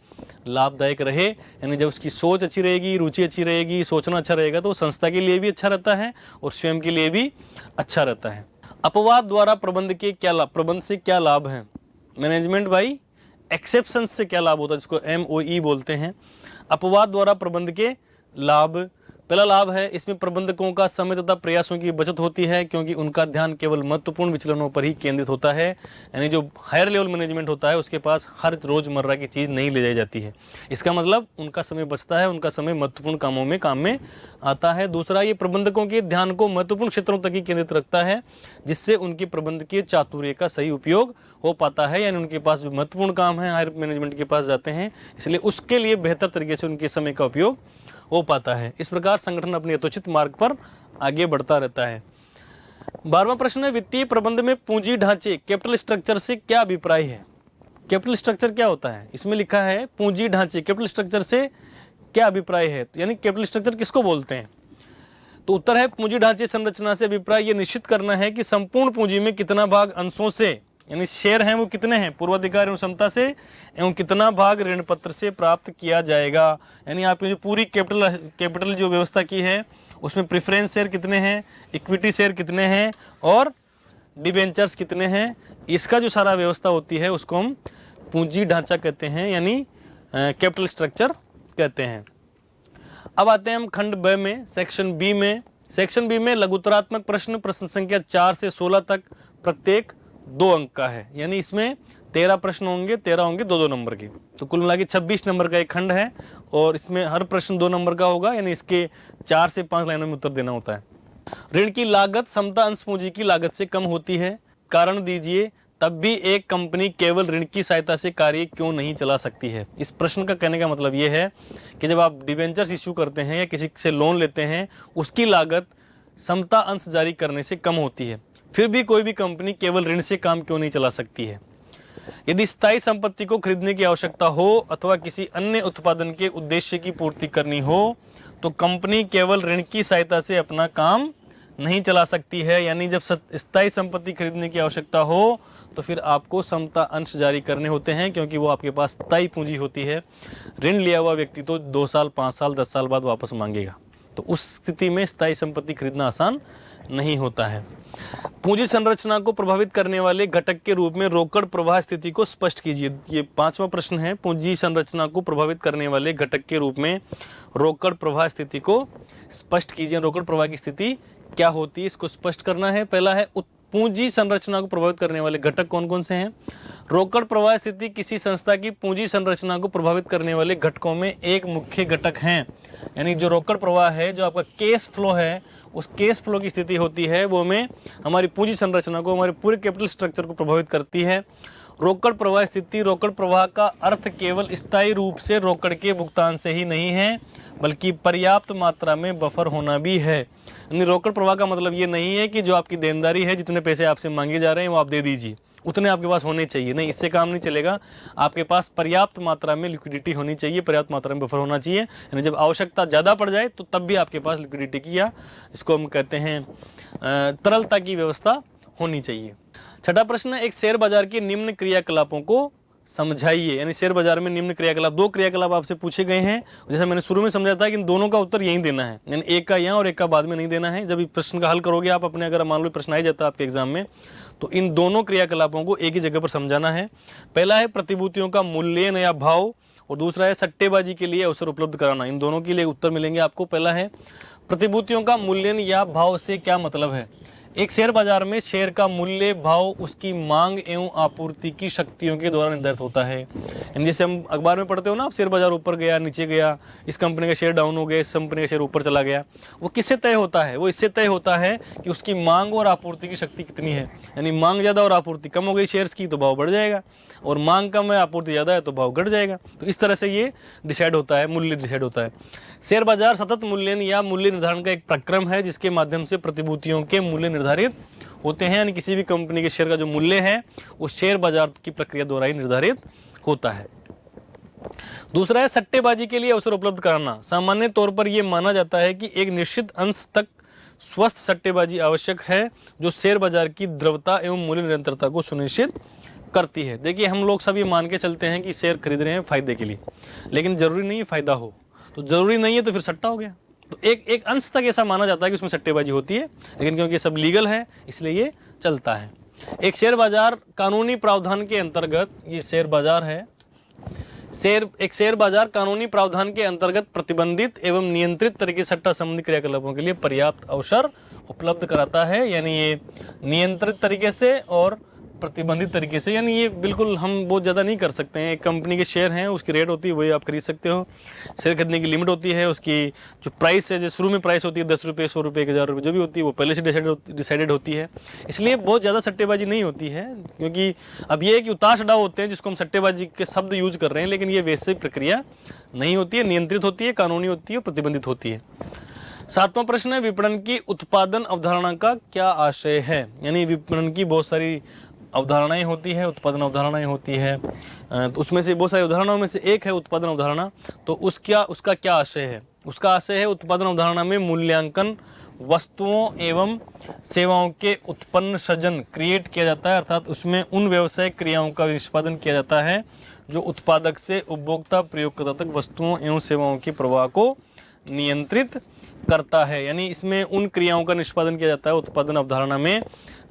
लाभदायक रहे। यानी जब उसकी सोच अच्छी रहेगी, रुचि अच्छी रहेगी, सोचना अच्छा रहेगा, तो वो संस्था के लिए भी अच्छा रहता है और स्वयं के लिए भी अच्छा रहता है। अपवाद द्वारा प्रबंध के क्या लाभ, प्रबंध से क्या लाभ है। मैनेजमेंट बाई एक्सेप्शन से क्या लाभ होता है, जिसको MOE बोलते हैं। अपवाद द्वारा प्रबंध के लाभ, पहला लाभ है इसमें प्रबंधकों का समय तथा प्रयासों की बचत होती है क्योंकि उनका ध्यान केवल महत्वपूर्ण विचलनों पर ही केंद्रित होता है। यानी जो हायर लेवल मैनेजमेंट होता है उसके पास हर रोजमर्रा की चीज़ नहीं ले जाई जाती है। इसका मतलब उनका समय बचता है, उनका समय महत्वपूर्ण काम में आता है। दूसरा, ये प्रबंधकों के ध्यान को महत्वपूर्ण क्षेत्रों तक ही केंद्रित रखता है जिससे उनके प्रबंधकीय चातुर्य का सही उपयोग हो पाता है। यानी उनके पास जो महत्वपूर्ण काम है हायर मैनेजमेंट के पास जाते हैं, इसलिए उसके लिए बेहतर तरीके से उनके समय का उपयोग हो पाता है। इस प्रकार संगठन अपने यथोचित मार्ग पर आगे बढ़ता रहता है। 12वां प्रश्न है, वित्तीय प्रबंध में पूंजी ढांचे, कैपिटल स्ट्रक्चर से क्या अभिप्राय है। कैपिटल स्ट्रक्चर क्या होता है, इसमें लिखा है पूंजी ढांचे, कैपिटल स्ट्रक्चर से क्या अभिप्राय है, यानी कैपिटल स्ट्रक्चर किसको बोलते हैं। तो उत्तर है पूंजी ढांचे संरचना से अभिप्राय ये निश्चित करना है कि संपूर्ण पूंजी में कितना भाग अंशों से, यानी शेयर हैं वो कितने हैं पूर्वाधिकार एवं क्षमता से, एवं कितना भाग ऋण पत्र से प्राप्त किया जाएगा। यानी आपने जो पूरी कैपिटल जो व्यवस्था की है उसमें प्रेफरेंस शेयर कितने हैं, इक्विटी शेयर कितने हैं और डिबेंचर्स कितने हैं, इसका जो सारा व्यवस्था होती है उसको हम पूंजी ढांचा कहते हैं, यानी कैपिटल स्ट्रक्चर कहते हैं। अब आते हैं हम खंड ब में, सेक्शन बी में। सेक्शन बी में लघुतरात्मक प्रश्न, प्रश्न संख्या 4 से 16 तक, प्रत्येक 2 अंक का है। यानी इसमें 13 प्रश्न होंगे, 13 होंगे 2-2 नंबर के, तो कुल मिला के 26 नंबर का एक खंड है और इसमें हर प्रश्न 2 नंबर का होगा। यानी इसके 4 से 5 लाइनों में उत्तर देना होता है। ऋण की लागत समता अंश पूंजी की लागत से कम होती है, कारण दीजिए। तब भी एक कंपनी केवल ऋण की सहायता से कार्य क्यों नहीं चला सकती है। इस प्रश्न का कहने का मतलब ये है कि जब आप डिबेंचर्स इश्यू करते हैं या किसी से लोन लेते हैं, उसकी लागत समता अंश जारी करने से कम होती है, फिर भी कोई भी कंपनी केवल ऋण से काम क्यों नहीं चला सकती है। यदि स्थायी संपत्ति को खरीदने की आवश्यकता हो अथवा किसी अन्य उत्पादन के उद्देश्य की पूर्ति करनी हो तो कंपनी केवल ऋण की सहायता से अपना काम नहीं चला सकती है। यानी जब स्थायी संपत्ति खरीदने की आवश्यकता हो तो फिर आपको समता अंश जारी करने होते हैं, क्योंकि वो आपके पास स्थायी पूंजी होती है। ऋण लिया हुआ व्यक्ति तो 2 साल, 5 साल, 10 साल बाद वापस मांगेगा, तो उस स्थिति में स्थायी संपत्ति खरीदना आसान नहीं होता है। पूंजी संरचना को प्रभावित करने वाले घटक के रूप में रोकड़ प्रवाह स्थिति को स्पष्ट कीजिए। ये 5वां प्रश्न है, पूंजी संरचना को प्रभावित करने वाले घटक के रूप में रोकड़ प्रवाह स्थिति को स्पष्ट कीजिए। रोकड़ प्रवाह की स्थिति क्या होती है, इसको स्पष्ट करना है। पहला है पूंजी संरचना को प्रभावित करने वाले घटक कौन कौन से हैं। रोकड़ प्रवाह स्थिति किसी संस्था की पूंजी संरचना को प्रभावित करने वाले घटकों में एक मुख्य घटक है। यानी जो रोकड़ प्रवाह है, जो आपका केस फ्लो है, उस केस फ्लो की स्थिति होती है वो में हमारी पूंजी संरचना को, हमारे पूरे कैपिटल स्ट्रक्चर को प्रभावित करती है। रोकड़ प्रवाह स्थिति, रोकड़ प्रवाह का अर्थ केवल स्थायी रूप से रोकड़ के भुगतान से ही नहीं है बल्कि पर्याप्त मात्रा में बफर होना भी है। यानी रोकड़ प्रवाह का मतलब ये नहीं है कि जो आपकी देनदारी है, जितने पैसे आपसे मांगे जा रहे हैं वो आप दे दीजिए, उतने आपके पास होने चाहिए, नहीं, इससे काम नहीं चलेगा। आपके पास पर्याप्त मात्रा में लिक्विडिटी होनी चाहिए, पर्याप्त मात्रा में बफर होना चाहिए। यानी जब आवश्यकता ज़्यादा पड़ जाए तो तब भी आपके पास लिक्विडिटी की, या इसको हम कहते हैं तरलता की व्यवस्था होनी चाहिए। छठा प्रश्न, एक शेयर बाजार के निम्न क्रियाकलापों को समझाइए। यानी शेयर बाजार में निम्न क्रियाकलाप, 2 क्रियाकलाप आपसे पूछे गए हैं, जैसा मैंने शुरू में समझाया था कि इन दोनों का उत्तर यहीं देना है, यानी एक का यहाँ और एक का बाद में नहीं देना है। जब प्रश्न का हल करोगे आप अपने, अगर मान लो प्रश्न आ जाता है आपके एग्जाम में, तो इन दोनों क्रियाकलापों को एक ही जगह पर समझाना है। पहला है प्रतिभूतियों का मूल्यन या भाव, और दूसरा है सट्टेबाजी के लिए अवसर उपलब्ध कराना। इन दोनों के लिए उत्तर मिलेंगे आपको। पहला है प्रतिभूतियों का मूल्यन या भाव से क्या मतलब है। एक शेयर बाजार में शेयर का मूल्य भाव उसकी मांग एवं आपूर्ति की शक्तियों के द्वारा निर्धारित होता है। जैसे हम अखबार में पढ़ते हो ना, आप शेयर बाजार ऊपर गया नीचे गया, इस कंपनी का शेयर डाउन हो गया, इस कंपनी का शेयर ऊपर चला गया, वो किससे तय होता है? वो इससे तय होता है कि उसकी मांग और आपूर्ति की शक्ति कितनी है। यानी मांग ज़्यादा और आपूर्ति कम हो गई शेयर्स की तो भाव बढ़ जाएगा, और मांग कम है आपूर्ति ज़्यादा है तो भाव घट जाएगा। तो इस तरह से ये डिसाइड होता है, मूल्य डिसाइड होता है। शेयर बाजार सतत मूल्यन या मूल्य निर्धारण का एक प्रक्रम है जिसके माध्यम से प्रतिभूतियों के मूल्य निर्धारित होते हैं। यानी किसी भी कंपनी के शेयर का जो मूल्य है वो शेयर बाजार की प्रक्रिया द्वारा ही निर्धारित होता है। दूसरा है सट्टेबाजी के लिए अवसर उपलब्ध कराना। सामान्य तौर पर यह माना जाता है कि एक निश्चित अंश तक स्वस्थ सट्टेबाजी आवश्यक है जो शेयर बाजार की द्रव्यता एवं मूल्य निरंतरता को सुनिश्चित करती है। देखिए, हम लोग सब ये मान के चलते हैं कि शेयर खरीद रहे हैं फायदे के लिए, लेकिन जरूरी नहीं है फायदा हो, तो जरूरी नहीं है तो फिर सट्टा हो गया। तो एक अंश तक ऐसा माना जाता है कि उसमें सट्टेबाजी होती है, लेकिन क्योंकि सब लीगल है इसलिए ये चलता है। एक शेयर बाजार कानूनी प्रावधान के अंतर्गत, ये शेयर बाजार है, एक शेयर बाजार कानूनी प्रावधान के अंतर्गत प्रतिबंधित एवं नियंत्रित तरीके से सट्टा संबंधी क्रियाकलापों के लिए पर्याप्त अवसर उपलब्ध कराता है। यानी ये नियंत्रित तरीके से और प्रतिबंधित तरीके से, यानी ये बिल्कुल हम बहुत ज़्यादा नहीं कर सकते हैं। एक कंपनी के शेयर हैं, उसकी रेट होती है वही आप खरीद सकते हो। शेयर खरीदने की लिमिट होती है, उसकी जो प्राइस है, जो शुरू में प्राइस होती है 10 रुपये 100 रुपये 1000 रुपये जो भी होती है वो पहले से डिसाइडेड होती है। इसलिए बहुत ज़्यादा सट्टेबाजी नहीं होती है, क्योंकि अब ये है कि उतार चढ़ाव होते हैं जिसको हम सट्टेबाजी के शब्द यूज कर रहे हैं, लेकिन ये वैसे प्रक्रिया नहीं होती है, नियंत्रित होती है, कानूनी होती है, प्रतिबंधित होती है। 7वां प्रश्न है विपणन की उत्पादन अवधारणा का क्या आशय है। यानी विपणन की बहुत सारी अवधारणाएं होती है, उत्पादन अवधारणाएं होती है, तो उसमें से बहुत सारी उदाहरणों में से एक है उत्पादन अवधारणा। तो उसका क्या आशय है? उसका आशय है उत्पादन अवधारणा में मूल्यांकन वस्तुओं एवं सेवाओं के उत्पन्न सृजन क्रिएट किया जाता है, अर्थात उसमें उन व्यवसायिक क्रियाओं का निष्पादन किया जाता है जो उत्पादक से उपभोक्ता प्रयोगकर्ता तक वस्तुओं एवं सेवाओं के प्रवाह को नियंत्रित करता है। यानी इसमें उन क्रियाओं का निष्पादन किया जाता है उत्पादन अवधारणा में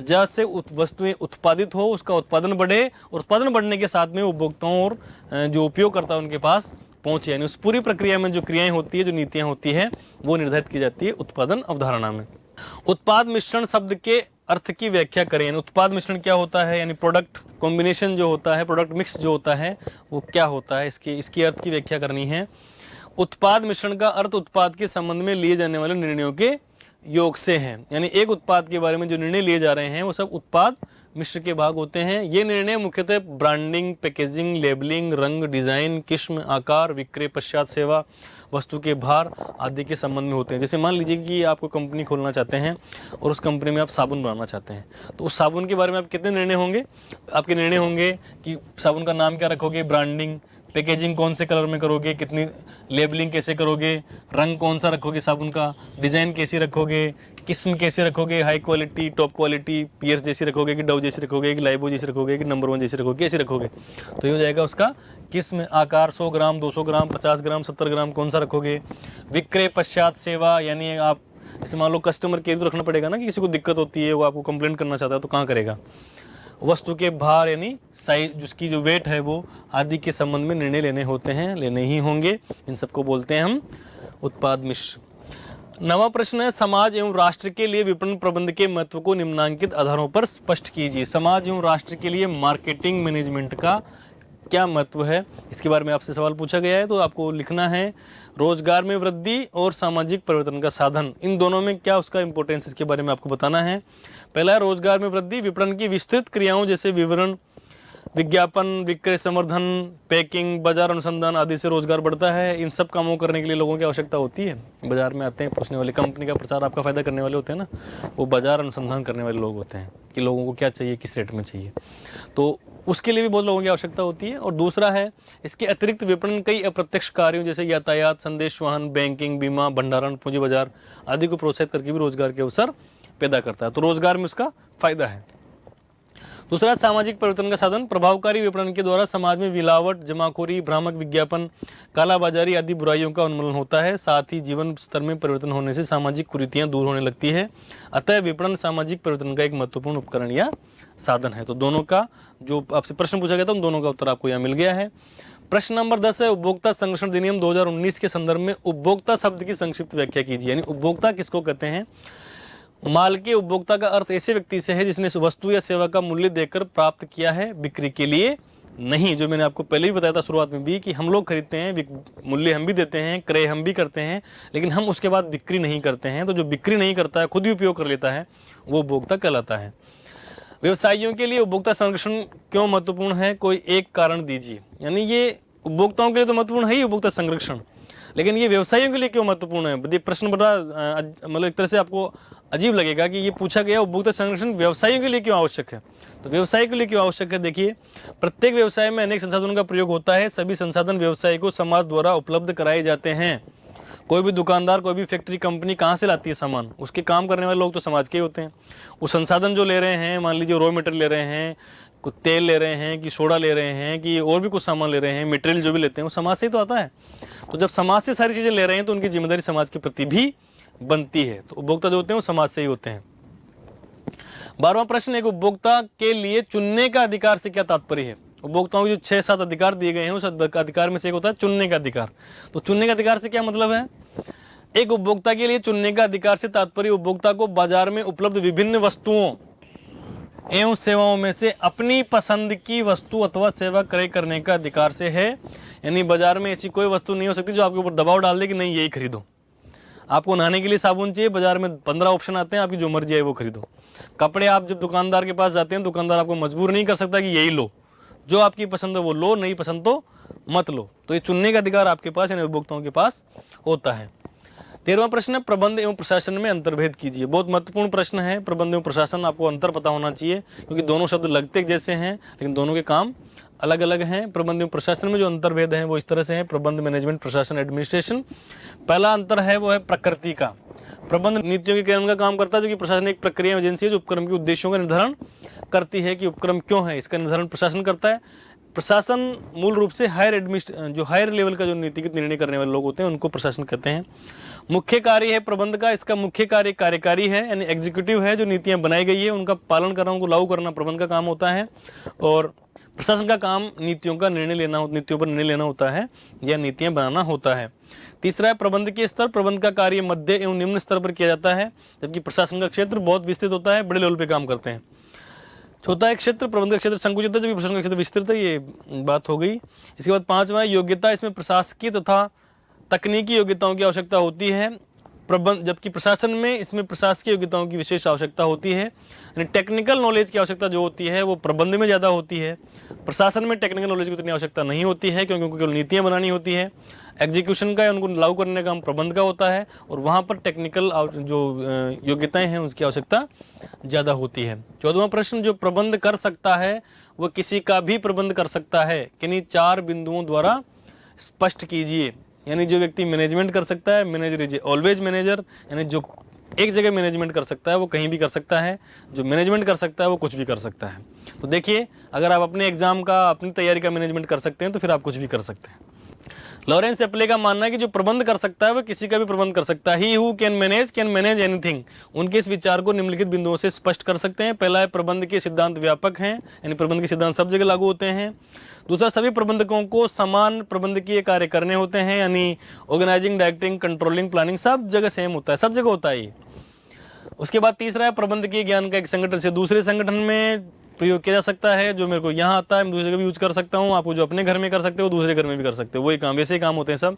जैसे वस्तुएं उत्पादित हो, उसका उत्पादन बढ़े, और उत्पादन बढ़ने के साथ में उपभोक्ताओं और जो उपयोगकर्ता उनके पास पहुंचे। यानी उस पूरी प्रक्रिया में जो क्रियाएं होती है, जो नीतियां होती है, वो निर्धारित की जाती है उत्पादन अवधारणा में। उत्पाद मिश्रण शब्द के अर्थ की व्याख्या करें। यानी उत्पाद मिश्रण क्या होता है, यानी प्रोडक्ट कॉम्बिनेशन जो होता है, प्रोडक्ट मिक्स जो होता है वो क्या होता है, इसकी अर्थ की व्याख्या करनी है। उत्पाद मिश्रण का अर्थ उत्पाद के संबंध में लिए जाने वाले निर्णयों के योग से है। यानी एक उत्पाद के बारे में जो निर्णय लिए जा रहे हैं वो सब उत्पाद मिश्र के भाग होते हैं। ये निर्णय मुख्यतः ब्रांडिंग, पैकेजिंग, लेबलिंग, रंग, डिजाइन, किस्म, आकार, विक्रय पश्चात सेवा, वस्तु के भार आदि के संबंध में होते हैं। जैसे मान लीजिए कि आपको कंपनी खोलना चाहते हैं और उस कंपनी में आप साबुन बनाना चाहते हैं, तो उस साबुन के बारे में आप कितने निर्णय होंगे? आपके निर्णय होंगे कि साबुन का नाम क्या रखोगे, ब्रांडिंग, पैकेजिंग कौन से कलर में करोगे, कितनी लेबलिंग कैसे करोगे, रंग कौन सा रखोगे साबुन का, डिज़ाइन कैसे रखोगे, किस्म कैसे रखोगे, high quality, top quality, Pears जैसी रखोगे कि डव जैसी रखोगे कि लाइबो जैसी रखोगे कि नंबर 1 जैसी रखोगे, कैसे रखोगे। तो ये हो जाएगा उसका किस्म, आकार, 100 ग्राम, 200 ग्राम, 50 ग्राम, 70 ग्राम कौन सा रखोगे। विक्रय पश्चात सेवा, यानी आप जैसे मान लो कस्टमर केयर तो रखना पड़ेगा ना, कि किसी को दिक्कत होती है, वो आपको कंप्लेंट करना चाहता है तो कहाँ करेगा। वस्तु के भार यानी साइज, जिसकी जो वेट है वो आदि के संबंध में निर्णय लेने होते हैं, लेने ही होंगे। इन सबको बोलते हैं हम उत्पाद मिश्र। 9वां प्रश्न है समाज एवं राष्ट्र के लिए विपणन प्रबंध के महत्व को निम्नांकित आधारों पर स्पष्ट कीजिए। समाज एवं राष्ट्र के लिए मार्केटिंग मैनेजमेंट का क्या महत्व है, इसके बारे में आपसे सवाल पूछा गया है। तो आपको लिखना है रोजगार में वृद्धि और सामाजिक परिवर्तन का साधन, इन दोनों में क्या उसका इंपॉर्टेंस, इसके बारे में आपको बताना है। पहला है रोजगार में वृद्धि, विपणन की विस्तृत क्रियाओं जैसे विवरण, विज्ञापन, विक्रय संवर्धन, पैकिंग, बाजार अनुसंधान आदि से रोजगार बढ़ता है। इन सब कामों करने के लिए लोगों की आवश्यकता होती है। बाजार में आते हैं पूछने वाले, कंपनी का प्रचार आपका फायदा करने वाले होते हैं ना, वो बाजार अनुसंधान करने वाले लोग होते हैं कि लोगों को क्या चाहिए, किस रेट में चाहिए, तो उसके लिए भी बहुत लोगों की आवश्यकता होती है। और दूसरा है इसके अतिरिक्त विपणन कई अप्रत्यक्ष कार्यों जैसे यातायात, संदेश वाहन, बैंकिंग, बीमा, भंडारण, पूंजी बाजार आदि को प्रोत्साहित करके भी रोजगार के अवसर पैदा करता है। तो रोजगार में उसका फायदा है। दूसरा, सामाजिक परिवर्तन का साधन। प्रभावकारी विपणन के द्वारा समाज में मिलावट, जमाखोरी, भ्रामक विज्ञापन, कालाबाजारी आदि बुराइयों का उन्मूलन होता है। साथ ही जीवन स्तर में परिवर्तन होने से सामाजिक कुरीतियां दूर होने लगती है। अतः विपणन सामाजिक परिवर्तन का एक महत्वपूर्ण उपकरण या साधन है। तो दोनों का जो आपसे प्रश्न पूछा गया था उन दोनों का उत्तर आपको यहाँ मिल गया है। प्रश्न नंबर 10 है, उपभोक्ता संरक्षण अधिनियम 2019 के संदर्भ में उपभोक्ता शब्द की संक्षिप्त व्याख्या कीजिए। यानी उपभोक्ता किसको कहते हैं? माल के उपभोक्ता का अर्थ ऐसे व्यक्ति से है जिसने वस्तु या सेवा का मूल्य देकर प्राप्त किया है, बिक्री के लिए नहीं। जो मैंने आपको पहले भी बताया था शुरुआत में भी कि हम लोग खरीदते हैं, मूल्य हम भी देते हैं, क्रय हम भी करते हैं, लेकिन हम उसके बाद बिक्री नहीं करते हैं। तो जो बिक्री नहीं करता है, खुद ही उपयोग कर लेता है, वो उपभोक्ता कहलाता है। व्यवसायियों के लिए उपभोक्ता संरक्षण क्यों महत्वपूर्ण है? कोई एक कारण दीजिए। यानी ये उपभोक्ताओं के लिए तो महत्वपूर्ण है ही उपभोक्ता संरक्षण, लेकिन ये व्यवसायियों के लिए क्यों महत्वपूर्ण है? ये प्रश्न बड़ा मतलब एक तरह से आपको अजीब लगेगा कि ये पूछा गया उपभोक्ता संरक्षण व्यवसायियों के लिए क्यों आवश्यक है। तो व्यवसाय के लिए क्यों आवश्यक है? देखिए, प्रत्येक व्यवसाय में अनेक संसाधनों का प्रयोग होता है। सभी संसाधन व्यवसाय को समाज द्वारा उपलब्ध कराए जाते हैं। कोई भी दुकानदार, कोई भी फैक्ट्री, कंपनी कहाँ से लाती है सामान? उसके काम करने वाले लोग तो समाज के ही होते हैं। वो संसाधन जो ले रहे हैं, मान लीजिए रॉ मटेरियल ले रहे हैं, कुछ तेल ले रहे हैं, कि सोडा ले रहे हैं, कि और भी कुछ सामान ले रहे हैं, मटेरियल जो भी लेते हैं वो समाज से ही तो आता है। तो जब समाज से सारी चीज़ें ले रहे हैं तो उनकी जिम्मेदारी समाज के प्रति भी बनती है। तो उपभोक्ता जो होते हैं वो समाज से ही होते हैं। 12वां प्रश्न, एक उपभोक्ता के लिए चुनने का अधिकार से क्या तात्पर्य है? उपभोक्ताओं को जो 6-7 अधिकार दिए गए हैं उस अधिकार में से एक होता है चुनने का अधिकार। तो चुनने का अधिकार से क्या मतलब है? एक उपभोक्ता के लिए चुनने का अधिकार से तात्पर्य उपभोक्ता को बाजार में उपलब्ध विभिन्न वस्तुओं एवं सेवाओं में से अपनी पसंद की वस्तु अथवा सेवा क्रय करने का अधिकार से है। यानी बाजार में ऐसी कोई वस्तु नहीं हो सकती जो आपके ऊपर दबाव डाल दे कि नहीं यही खरीदो। आपको नहाने के लिए साबुन चाहिए, बाजार में 15 ऑप्शन आते हैं, आपकी जो मर्जी है वो खरीदो। कपड़े, आप जब दुकानदार के पास जाते हैं, दुकानदार आपको मजबूर नहीं कर सकता कि यही लो, जो आपकी पसंद है वो लो, नहीं पसंद तो मत लो। तो ये चुनने का अधिकार आपके पास यानी उपभोक्ताओं के पास होता है। 13वां प्रश्न है, प्रबंध एवं प्रशासन में अंतर्भेद कीजिए। बहुत महत्वपूर्ण प्रश्न है। प्रबंध एवं प्रशासन, आपको अंतर पता होना चाहिए क्योंकि दोनों शब्द लगते जैसे हैं लेकिन दोनों के काम अलग अलग हैं। प्रबंध एवं प्रशासन में जो अंतर्भेद है वो इस तरह से है, प्रबंध, मैनेजमेंट, प्रशासन, एडमिनिस्ट्रेशन। पहला अंतर है वो है प्रकृति का। प्रबंध नीतियों के क्रियान्वयन का काम करता है, जबकि प्रशासन एक प्रक्रिया एजेंसी है जो उपक्रम के उद्देश्यों का निर्धारण करती है कि उपक्रम क्यों है, इसका निर्धारण प्रशासन करता है। प्रशासन मूल रूप से हायर लेवल का जो नीतिगत निर्णय करने वाले लोग होते हैं उनको प्रशासन कहते हैं। मुख्य कार्य है प्रबंध का, इसका मुख्य कार्य कार्यकारी है यानी एग्जीक्यूटिव है, जो नीतियां बनाई गई है उनका पालन करना, उनको लागू करना प्रबंध का काम होता है। और प्रशासन का काम नीतियों का निर्णय लेना, नीतियों पर निर्णय लेना होता है या नीतियां बनाना होता है। तीसरा है प्रबंध के स्तर। प्रबंध का कार्य मध्य एवं निम्न स्तर पर किया जाता है, जबकि प्रशासन का क्षेत्र बहुत विस्तृत होता है, बड़े लेवल पे काम करते हैं। चौथा है क्षेत्र। प्रबंध का क्षेत्र संकुचित है, जबकि प्रशासन का क्षेत्र विस्तृत है, ये बात हो गई। इसके बाद 5वां है योग्यता। इसमें प्रशासकीय तथा तकनीकी योग्यताओं की आवश्यकता होती है प्रबंध, जबकि प्रशासन में इसमें प्रशासकीय योग्यताओं की विशेष आवश्यकता होती है। यानी टेक्निकल नॉलेज की आवश्यकता जो होती है वो प्रबंध में ज़्यादा होती है। प्रशासन में टेक्निकल नॉलेज की उतनी आवश्यकता नहीं होती है क्योंकि उनको केवल नीतियाँ बनानी होती है। एग्जीक्यूशन का या उनको लागू करने का काम प्रबंध का होता है और वहाँ पर टेक्निकल जो योग्यताएँ हैं उसकी आवश्यकता ज़्यादा होती है। 14वां प्रश्न, जो प्रबंध कर सकता है वह किसी का भी प्रबंध कर सकता है, किन्हीं 4 बिंदुओं द्वारा स्पष्ट कीजिए। यानी जो व्यक्ति मैनेजमेंट कर सकता है, मैनेजर इज ऑलवेज मैनेजर, यानी जो एक जगह मैनेजमेंट कर सकता है वो कहीं भी कर सकता है, जो मैनेजमेंट कर सकता है वो कुछ भी कर सकता है। तो देखिए, अगर आप अपने एग्जाम का, अपनी तैयारी का मैनेजमेंट कर सकते हैं तो फिर आप कुछ भी कर सकते हैं। लॉरेंस एप्ले का मानना है कि जो प्रबंध कर सकता है वह किसी का भी प्रबंध कर सकता है। He who can manage anything. उनके इस विचार को निम्नलिखित बिंदुओं से स्पष्ट कर सकते हैं। पहला है प्रबंध के सिद्धांत व्यापक हैं, यानी प्रबंध के सिद्धांत सब जगह लागू होते हैं। दूसरा, सभी प्रबंधकों को समान प्रबंधकीय कार्य करने होते हैं, यानी ऑर्गेनाइजिंग, डायरेक्टिंग, कंट्रोलिंग, प्लानिंग सब जगह सेम होता है, सब जगह होता है ये। उसके बाद तीसरा है प्रबंधकीय ज्ञान का एक संगठन से दूसरे संगठन में प्रयोग किया जा सकता है। जो मेरे को यहाँ आता है मैं दूसरे का भी यूज कर सकता हूँ, आपको जो अपने घर में कर सकते हो दूसरे घर में भी कर सकते हो, वही काम, वैसे ही काम होते हैं सब।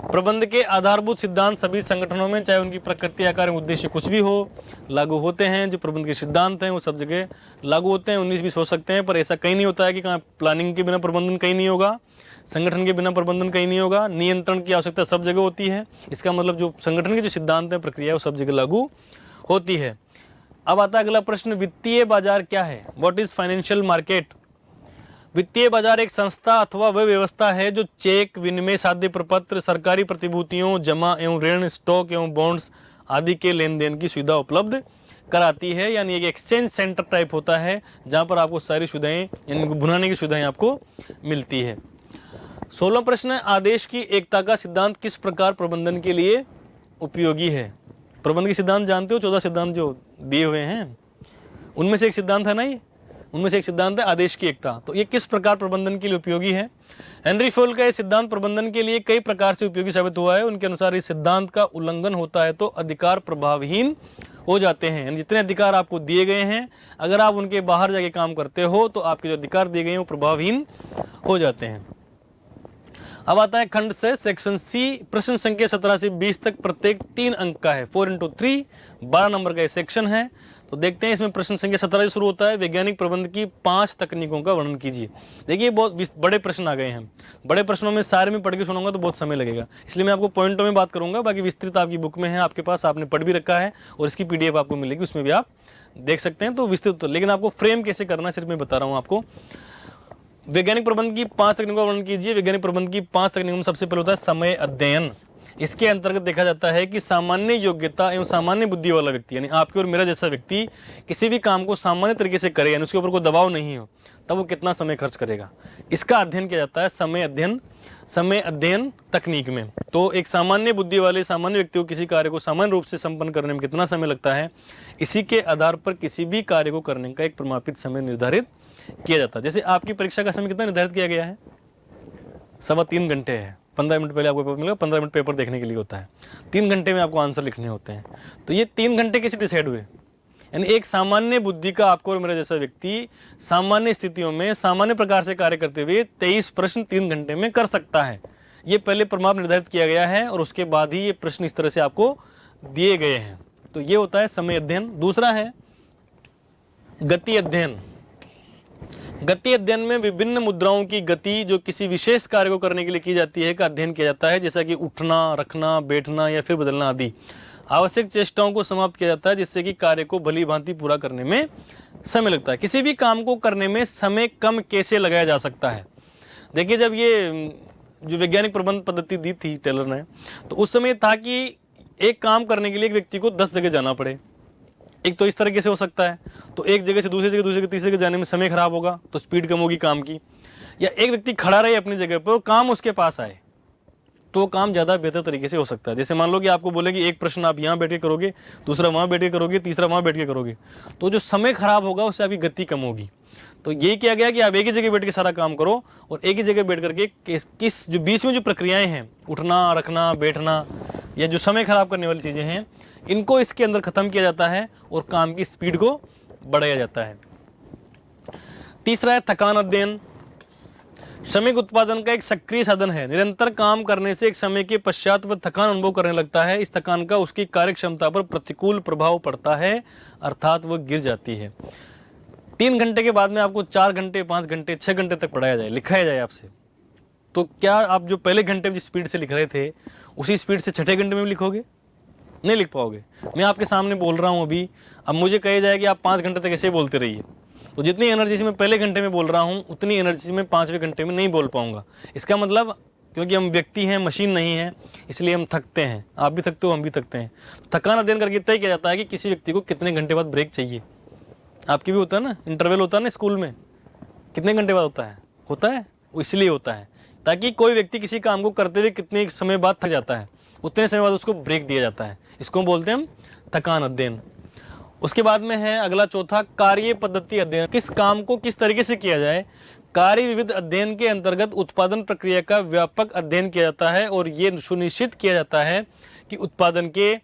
प्रबंध के आधारभूत सिद्धांत सभी संगठनों में, चाहे उनकी प्रकृति, आकार, उद्देश्य कुछ भी हो, लागू होते हैं। जो प्रबंध के सिद्धांत हैं वो सब जगह लागू होते हैं। 19-20 हो सकते हैं, पर ऐसा कहीं नहीं होता है कि कहाँ प्लानिंग के बिना प्रबंधन कहीं नहीं होगा, संगठन के बिना प्रबंधन कहीं नहीं होगा। नियंत्रण की आवश्यकता सब जगह होती है। इसका मतलब जो संगठन के जो सिद्धांत है, प्रक्रिया है, वो सब जगह लागू होती है। अब आता है अगला प्रश्न, वित्तीय बाजार क्या है? What is financial market? वित्तीय बाजार एक संस्था अथवा वह व्यवस्था है जो चेक, विनिमय साध्य प्रपत्र, सरकारी प्रतिभूतियों, जमा एवं ऋण, स्टॉक एवं बॉन्ड्स आदि के लेन देन की सुविधा उपलब्ध कराती है, यानी एक एक्सचेंज सेंटर टाइप होता है जहाँ पर आपको सारी सुविधाएं यानी भुनाने की सुविधाएं आपको मिलती है। 16वां प्रश्न है, आदेश की एकता का सिद्धांत किस प्रकार प्रबंधन के लिए उपयोगी है? प्रबंधन के सिद्धांत जानते हो, 14 सिद्धांत जो दिए हुए हैं उनमें से एक सिद्धांत है ना, ये उनमें से एक सिद्धांत है आदेश की एकता। तो ये किस प्रकार प्रबंधन के लिए उपयोगी है? हेनरी फोल का ये सिद्धांत प्रबंधन के लिए कई प्रकार से उपयोगी साबित हुआ है। उनके अनुसार इस सिद्धांत का उल्लंघन होता है तो अधिकार प्रभावहीन हो जाते हैं, यानी जितने अधिकार आपको दिए गए हैं अगर आप उनके बाहर जाके काम करते हो तो आपके जो अधिकार दिए गए हैं वो प्रभावहीन हो जाते हैं। अब आता है खंड से सेक्शन सी, प्रश्न संख्या 17 से 20 तक प्रत्येक 3 अंक का है। 4 into 3 12 नंबर का ये सेक्शन है। तो देखते हैं इसमें प्रश्न संख्या 17 से शुरू होता है, वैज्ञानिक प्रबंध की 5 तकनीकों का वर्णन कीजिए। देखिए बहुत बड़े प्रश्न आ गए हैं, बड़े प्रश्नों में सारे में पढ़ के सुनाऊंगा तो बहुत समय लगेगा, इसलिए मैं आपको पॉइंटों में बात करूंगा। बाकी विस्तृत आपकी बुक में है आपके पास, आपने पढ़ भी रखा है और इसकी PDF आपको मिलेगी, उसमें भी आप देख सकते हैं। तो विस्तृत, लेकिन आपको फ्रेम कैसे करना है सिर्फ मैं बता रहा हूँ आपको। वैज्ञानिक प्रबंध की 5 तकनीकों का वर्णन कीजिए। वैज्ञानिक प्रबंध की 5 तकनीकों में सबसे पहले होता है समय अध्ययन। इसके अंतर्गत देखा जाता है कि सामान्य योग्यता एवं सामान्य बुद्धि वाला व्यक्ति, यानी आपके और मेरा जैसा व्यक्ति किसी भी काम को सामान्य तरीके से करे, यानी उसके ऊपर कोई दबाव नहीं हो, तब वो कितना समय खर्च करेगा, इसका अध्ययन किया जाता है समय अध्ययन तकनीक में। तो एक सामान्य बुद्धि वाले सामान्य व्यक्ति को किसी कार्य को सामान्य रूप से संपन्न करने में कितना समय लगता है, इसी के आधार पर किसी भी कार्य को करने का एक प्रमापित समय निर्धारित किया जाता है। जैसे आपकी परीक्षा का समय कितना निर्धारित किया गया है? 3.25 घंटे है। 15 मिनट पहले आपको पेपर मिलेगा, 15 मिनट पेपर देखने के लिए होता है, 3 घंटे में आपको आंसर लिखने होते हैं। तो ये 3 घंटे कैसे डिसाइड हुए? यानी एक सामान्य बुद्धि का आपको और मेरा जैसा व्यक्ति सामान्य स्थितियों में सामान्य प्रकार से कार्य करते हुए 23 प्रश्न 3 घंटे में कर सकता है। ये पहले प्रमाप निर्धारित किया गया है और उसके बाद ही ये प्रश्न इस तरह से आपको दिए गए हैं। तो ये होता है समय अध्ययन। दूसरा है गति अध्ययन। गति अध्ययन में विभिन्न मुद्राओं की गति जो किसी विशेष कार्य को करने के लिए की जाती है का अध्ययन किया जाता है, जैसा कि उठना, रखना, बैठना या फिर बदलना आदि आवश्यक चेष्टाओं को समाप्त किया जाता है, जिससे कि कार्य को भली भांति पूरा करने में समय लगता है। किसी भी काम को करने में समय कम कैसे लगाया जा सकता है? देखिए, जब ये जो वैज्ञानिक प्रबंध पद्धति दी थी टेलर ने, तो उस समय था कि एक काम करने के लिए एक व्यक्ति को 10 जगह जाना पड़े। एक तो इस तरीके से हो सकता है, तो एक जगह से दूसरी जगह तीसरी जगह जाने में समय खराब होगा, तो स्पीड कम होगी काम की। या एक व्यक्ति खड़ा रहे अपनी जगह पर और काम उसके पास आए, तो काम ज़्यादा बेहतर तरीके से हो सकता है। जैसे मान लो कि आपको बोले कि एक प्रश्न आप यहाँ बैठ के करोगे, दूसरा वहाँ बैठ के करोगे, तीसरा वहाँ बैठ के करोगे, तो जो समय खराब होगा उससे आपकी गति कम होगी। तो यही किया गया कि आप एक ही जगह बैठ के सारा काम करो और एक ही जगह बैठ करके किस जो बीच में जो प्रक्रियाएं हैं, उठना, रखना, बैठना या जो समय खराब करने वाली चीज़ें हैं, इनको इसके अंदर ख़त्म किया जाता है और काम की स्पीड को बढ़ाया जाता है। तीसरा है थकान अध्ययन। श्रमिक उत्पादन का एक सक्रिय साधन है। निरंतर काम करने से एक समय के पश्चात वह थकान अनुभव करने लगता है। इस थकान का उसकी कार्य क्षमता पर प्रतिकूल प्रभाव पड़ता है, अर्थात वह गिर जाती है। 3 घंटे के बाद में आपको 4 घंटे, 5 घंटे, 6 घंटे तक पढ़ाया जाए, लिखाया जाए आपसे, तो क्या आप जो पहले घंटे में जिस स्पीड से लिख रहे थे उसी स्पीड से छठे घंटे में भी लिखोगे? नहीं लिख पाओगे। मैं आपके सामने बोल रहा हूँ अभी, अब मुझे कहा जाए कि आप 5 घंटे तक ऐसे बोलते रहिए, तो जितनी एनर्जी से मैं पहले घंटे में बोल रहा हूँ उतनी एनर्जी से मैं 5वें घंटे में नहीं बोल पाऊंगा। इसका मतलब, क्योंकि हम व्यक्ति हैं, मशीन नहीं है, इसलिए हम थकते हैं। आप भी थकते हो, हम भी थकते हैं। थकान अध्ययन करके तय किया जाता है कि किसी व्यक्ति को कितने घंटे बाद ब्रेक चाहिए। आपकी भी होता है ना, इंटरवल होता है ना स्कूल में, कितने घंटे बाद होता है वो इसलिए होता है ताकि कोई व्यक्ति किसी काम को करते हुए कितने समय बाद थक जाता है, उतने समय बाद उसको ब्रेक दिया जाता है। इसको बोलते हैं हम थकान अध्ययन। उसके बाद में है अगला चौथा, कार्य पद्धति अध्ययन। किस काम को किस तरीके से किया जाए, कार्य विविध अध्ययन के अंतर्गत उत्पादन प्रक्रिया का व्यापक अध्ययन किया जाता है और ये सुनिश्चित किया जाता है कि उत्पादन के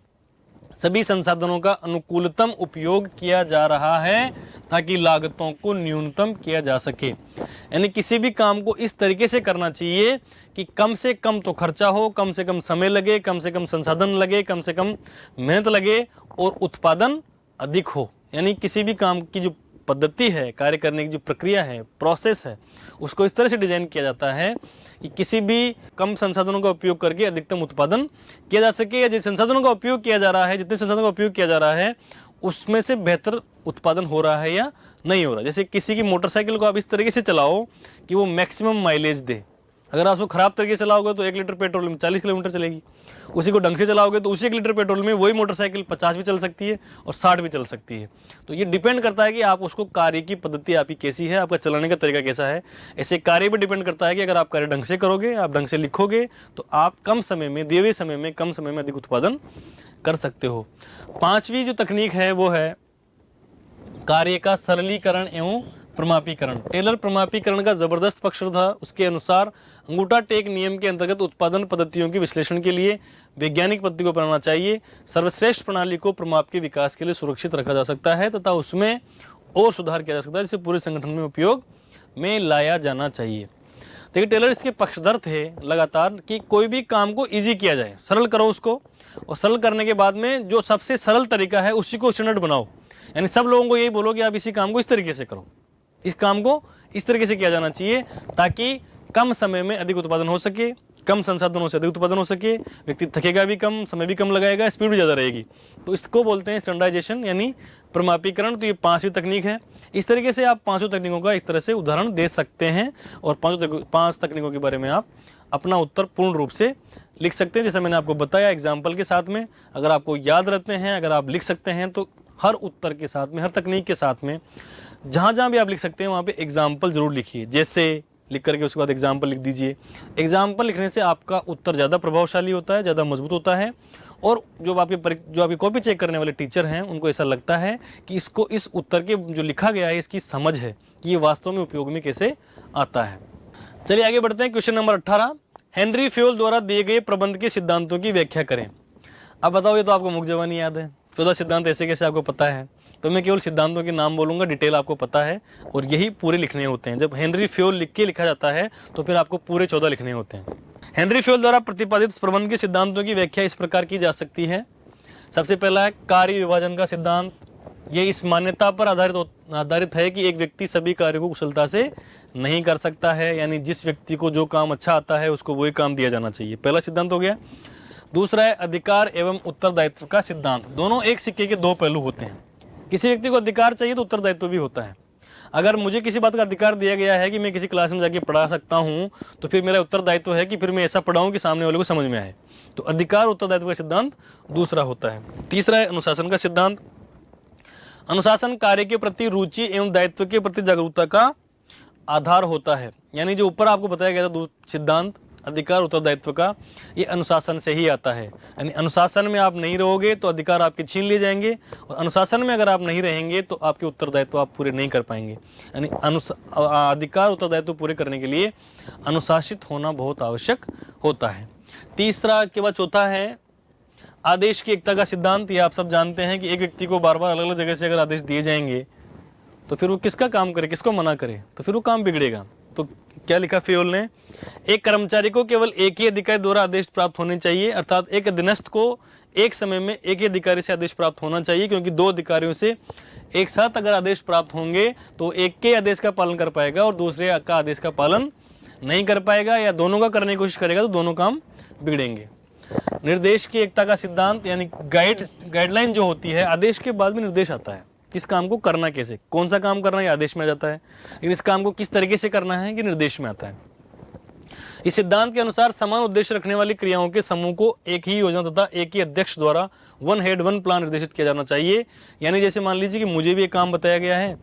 सभी संसाधनों का अनुकूलतम उपयोग किया जा रहा है ताकि लागतों को न्यूनतम किया जा सके। यानी किसी भी काम को इस तरीके से करना चाहिए कि कम से कम तो खर्चा हो, कम से कम समय लगे, कम से कम संसाधन लगे, कम से कम मेहनत लगे और उत्पादन अधिक हो। यानी किसी भी काम की जो पद्धति है, कार्य करने की जो प्रक्रिया है, प्रोसेस है, उसको इस तरह से डिजाइन किया जाता है कि किसी भी कम संसाधनों का उपयोग करके अधिकतम उत्पादन किया जा सके, या जिस संसाधनों का उपयोग किया जा रहा है, जितने संसाधनों का उपयोग किया जा रहा है उसमें से बेहतर उत्पादन हो रहा है या नहीं हो रहा। जैसे किसी की मोटरसाइकिल को आप इस तरीके से चलाओ कि वो मैक्सिमम माइलेज दे। अगर आप उसको खराब तरीके से चलाओगे तो 1 लीटर पेट्रोल में 40 किलोमीटर चलेगी, उसी को ढंग से चलाओगे तो उसी 1 लीटर पेट्रोल में वही मोटरसाइकिल 50 भी चल सकती है और 60 भी चल सकती है। तो ये डिपेंड करता है कि आप उसको कार्य की पद्धति आपकी कैसी है, आपका चलाने का तरीका कैसा है। ऐसे कार्य पर डिपेंड करता है कि अगर आप कार्य ढंग से करोगे, आप ढंग से लिखोगे, तो आप कम समय में, दिए हुए समय में, कम समय में अधिक उत्पादन कर सकते हो। 5वीं जो तकनीक है वो है कार्य का सरलीकरण एवं प्रमापीकरण। टेलर प्रमापीकरण का जबरदस्त पक्ष था। उसके अनुसार अंगूठा टेक नियम के अंतर्गत उत्पादन पद्धतियों के विश्लेषण के लिए वैज्ञानिक पद्धति को अपनाना चाहिए। सर्वश्रेष्ठ प्रणाली को प्रमाप के विकास के लिए सुरक्षित रखा जा सकता है तथा उसमें और सुधार किया जा सकता है, जिसे पूरे संगठन में उपयोग में लाया जाना चाहिए। देखिए, टेलर इसके पक्षधर थे लगातार कि कोई भी काम को ईजी किया जाए, सरल करो उसको, और सरल करने के बाद में जो सबसे सरल तरीका है उसी को स्टैंडर्ड बनाओ। यानी सब लोगों को यही बोलो कि आप इसी काम को इस तरीके से करो, इस काम को इस तरीके से किया जाना चाहिए, ताकि कम समय में अधिक उत्पादन हो सके, कम संसाधनों से अधिक उत्पादन हो सके, व्यक्ति थकेगा भी कम, समय भी कम लगाएगा, स्पीड भी ज़्यादा रहेगी। तो इसको बोलते हैं स्टैंडर्डाइजेशन यानी प्रमापीकरण। तो ये 5वीं तकनीक है। इस तरीके से आप 5 तकनीकों का इस तरह से उदाहरण दे सकते हैं और 5 तकनीकों के बारे में आप अपना उत्तर पूर्ण रूप से लिख सकते हैं, जैसा मैंने आपको बताया एग्जाम्पल के साथ में। अगर आपको याद रहते हैं, अगर आप लिख सकते हैं, तो हर उत्तर के साथ में, हर तकनीक के साथ में जहाँ जहाँ भी आप लिख सकते हैं वहाँ पे एग्जाम्पल जरूर लिखिए। जैसे लिख करके उसके बाद एग्जाम्पल लिख दीजिए। एग्जाम्पल लिखने से आपका उत्तर ज़्यादा प्रभावशाली होता है, ज़्यादा मजबूत होता है, और जो आपकी कॉपी चेक करने वाले टीचर हैं उनको ऐसा लगता है कि इसको इस उत्तर के जो लिखा गया है इसकी समझ है कि ये वास्तव में उपयोग में कैसे आता है। चलिए आगे बढ़ते हैं। क्वेश्चन नंबर 18, हेनरी फ्योल द्वारा दिए गए प्रबंध के सिद्धांतों की व्याख्या करें। अब बताओ, ये तो आपको मुख जबानी याद है, 14 सिद्धांत ऐसे कैसे आपको पता है? तो मैं केवल सिद्धांतों के नाम बोलूंगा, डिटेल आपको पता है, और यही पूरे लिखने होते हैं। जब हेनरी फ्योल लिख के लिखा जाता है तो फिर आपको पूरे 14 लिखने होते हैं। हेनरी फ्योल द्वारा प्रतिपादित प्रबंध के सिद्धांतों की व्याख्या इस प्रकार की जा सकती है। सबसे पहला है कार्य विभाजन का सिद्धांत। ये इस मान्यता पर आधारित है कि एक व्यक्ति सभी कार्यों को कुशलता से नहीं कर सकता है, यानी जिस व्यक्ति को जो काम अच्छा आता है उसको वही काम दिया जाना चाहिए। पहला सिद्धांत हो गया। दूसरा है अधिकार एवं उत्तरदायित्व का सिद्धांत। दोनों एक सिक्के के 2 पहलू होते हैं। किसी व्यक्ति को अधिकार चाहिए तो उत्तरदायित्व भी होता है। अगर मुझे किसी बात का अधिकार दिया गया है कि मैं किसी क्लास में जाके पढ़ा सकता हूं, तो फिर मेरा उत्तरदायित्व है कि फिर मैं ऐसा पढ़ाऊं कि सामने वाले को समझ में आए। तो अधिकार उत्तरदायित्व का सिद्धांत दूसरा होता है। तीसरा है अनुशासन का सिद्धांत। अनुशासन कार्य के प्रति रुचि एवं दायित्व के प्रति जागरूकता का आधार होता है। यानी जो ऊपर आपको बताया गया था सिद्धांत अधिकार उत्तरदायित्व का, ये अनुशासन से ही आता है। यानी अनुशासन में आप नहीं रहोगे तो अधिकार आपके छीन लिए जाएंगे, और अनुशासन में अगर आप नहीं रहेंगे तो आपके उत्तरदायित्व आप पूरे नहीं कर पाएंगे। यानी अधिकार उत्तरदायित्व पूरे करने के लिए अनुशासित होना बहुत आवश्यक होता है। तीसरा के बाद चौथा है आदेश की एकता का सिद्धांत। ये आप सब जानते हैं कि एक व्यक्ति को बार बार अलग अलग जगह से अगर आदेश दिए जाएंगे तो फिर वो किसका काम करे, किसको मना करे, तो फिर वो काम बिगड़ेगा। तो क्या लिखा फ्योल ने, एक कर्मचारी को केवल एक ही अधिकारी द्वारा आदेश प्राप्त होने चाहिए, अर्थात एक अधीनस्थ को एक समय में एक ही अधिकारी से आदेश प्राप्त होना चाहिए, क्योंकि 2 अधिकारियों से एक साथ अगर आदेश प्राप्त होंगे तो एक के आदेश का पालन कर पाएगा और दूसरे का आदेश का पालन नहीं कर पाएगा, या दोनों का करने की कोशिश करेगा तो दोनों काम बिगड़ेंगे। निर्देश की एकता का सिद्धांत, यानी गाइडलाइन जो होती है, आदेश के बाद में निर्देश आता है किस काम को करना, कैसे, कौन सा काम करना है, आदेश में आ जाता है, लेकिन इस काम को किस तरीके से करना है कि निर्देश में आता है। इस सिद्धांत के अनुसार समान उद्देश्य रखने वाली क्रियाओं के समूह को एक ही योजना तथा एक ही अध्यक्ष द्वारा वन हेड वन प्लान निर्देशित किया जाना चाहिए। यानी जैसे मान लीजिए कि मुझे भी एक काम बताया गया है,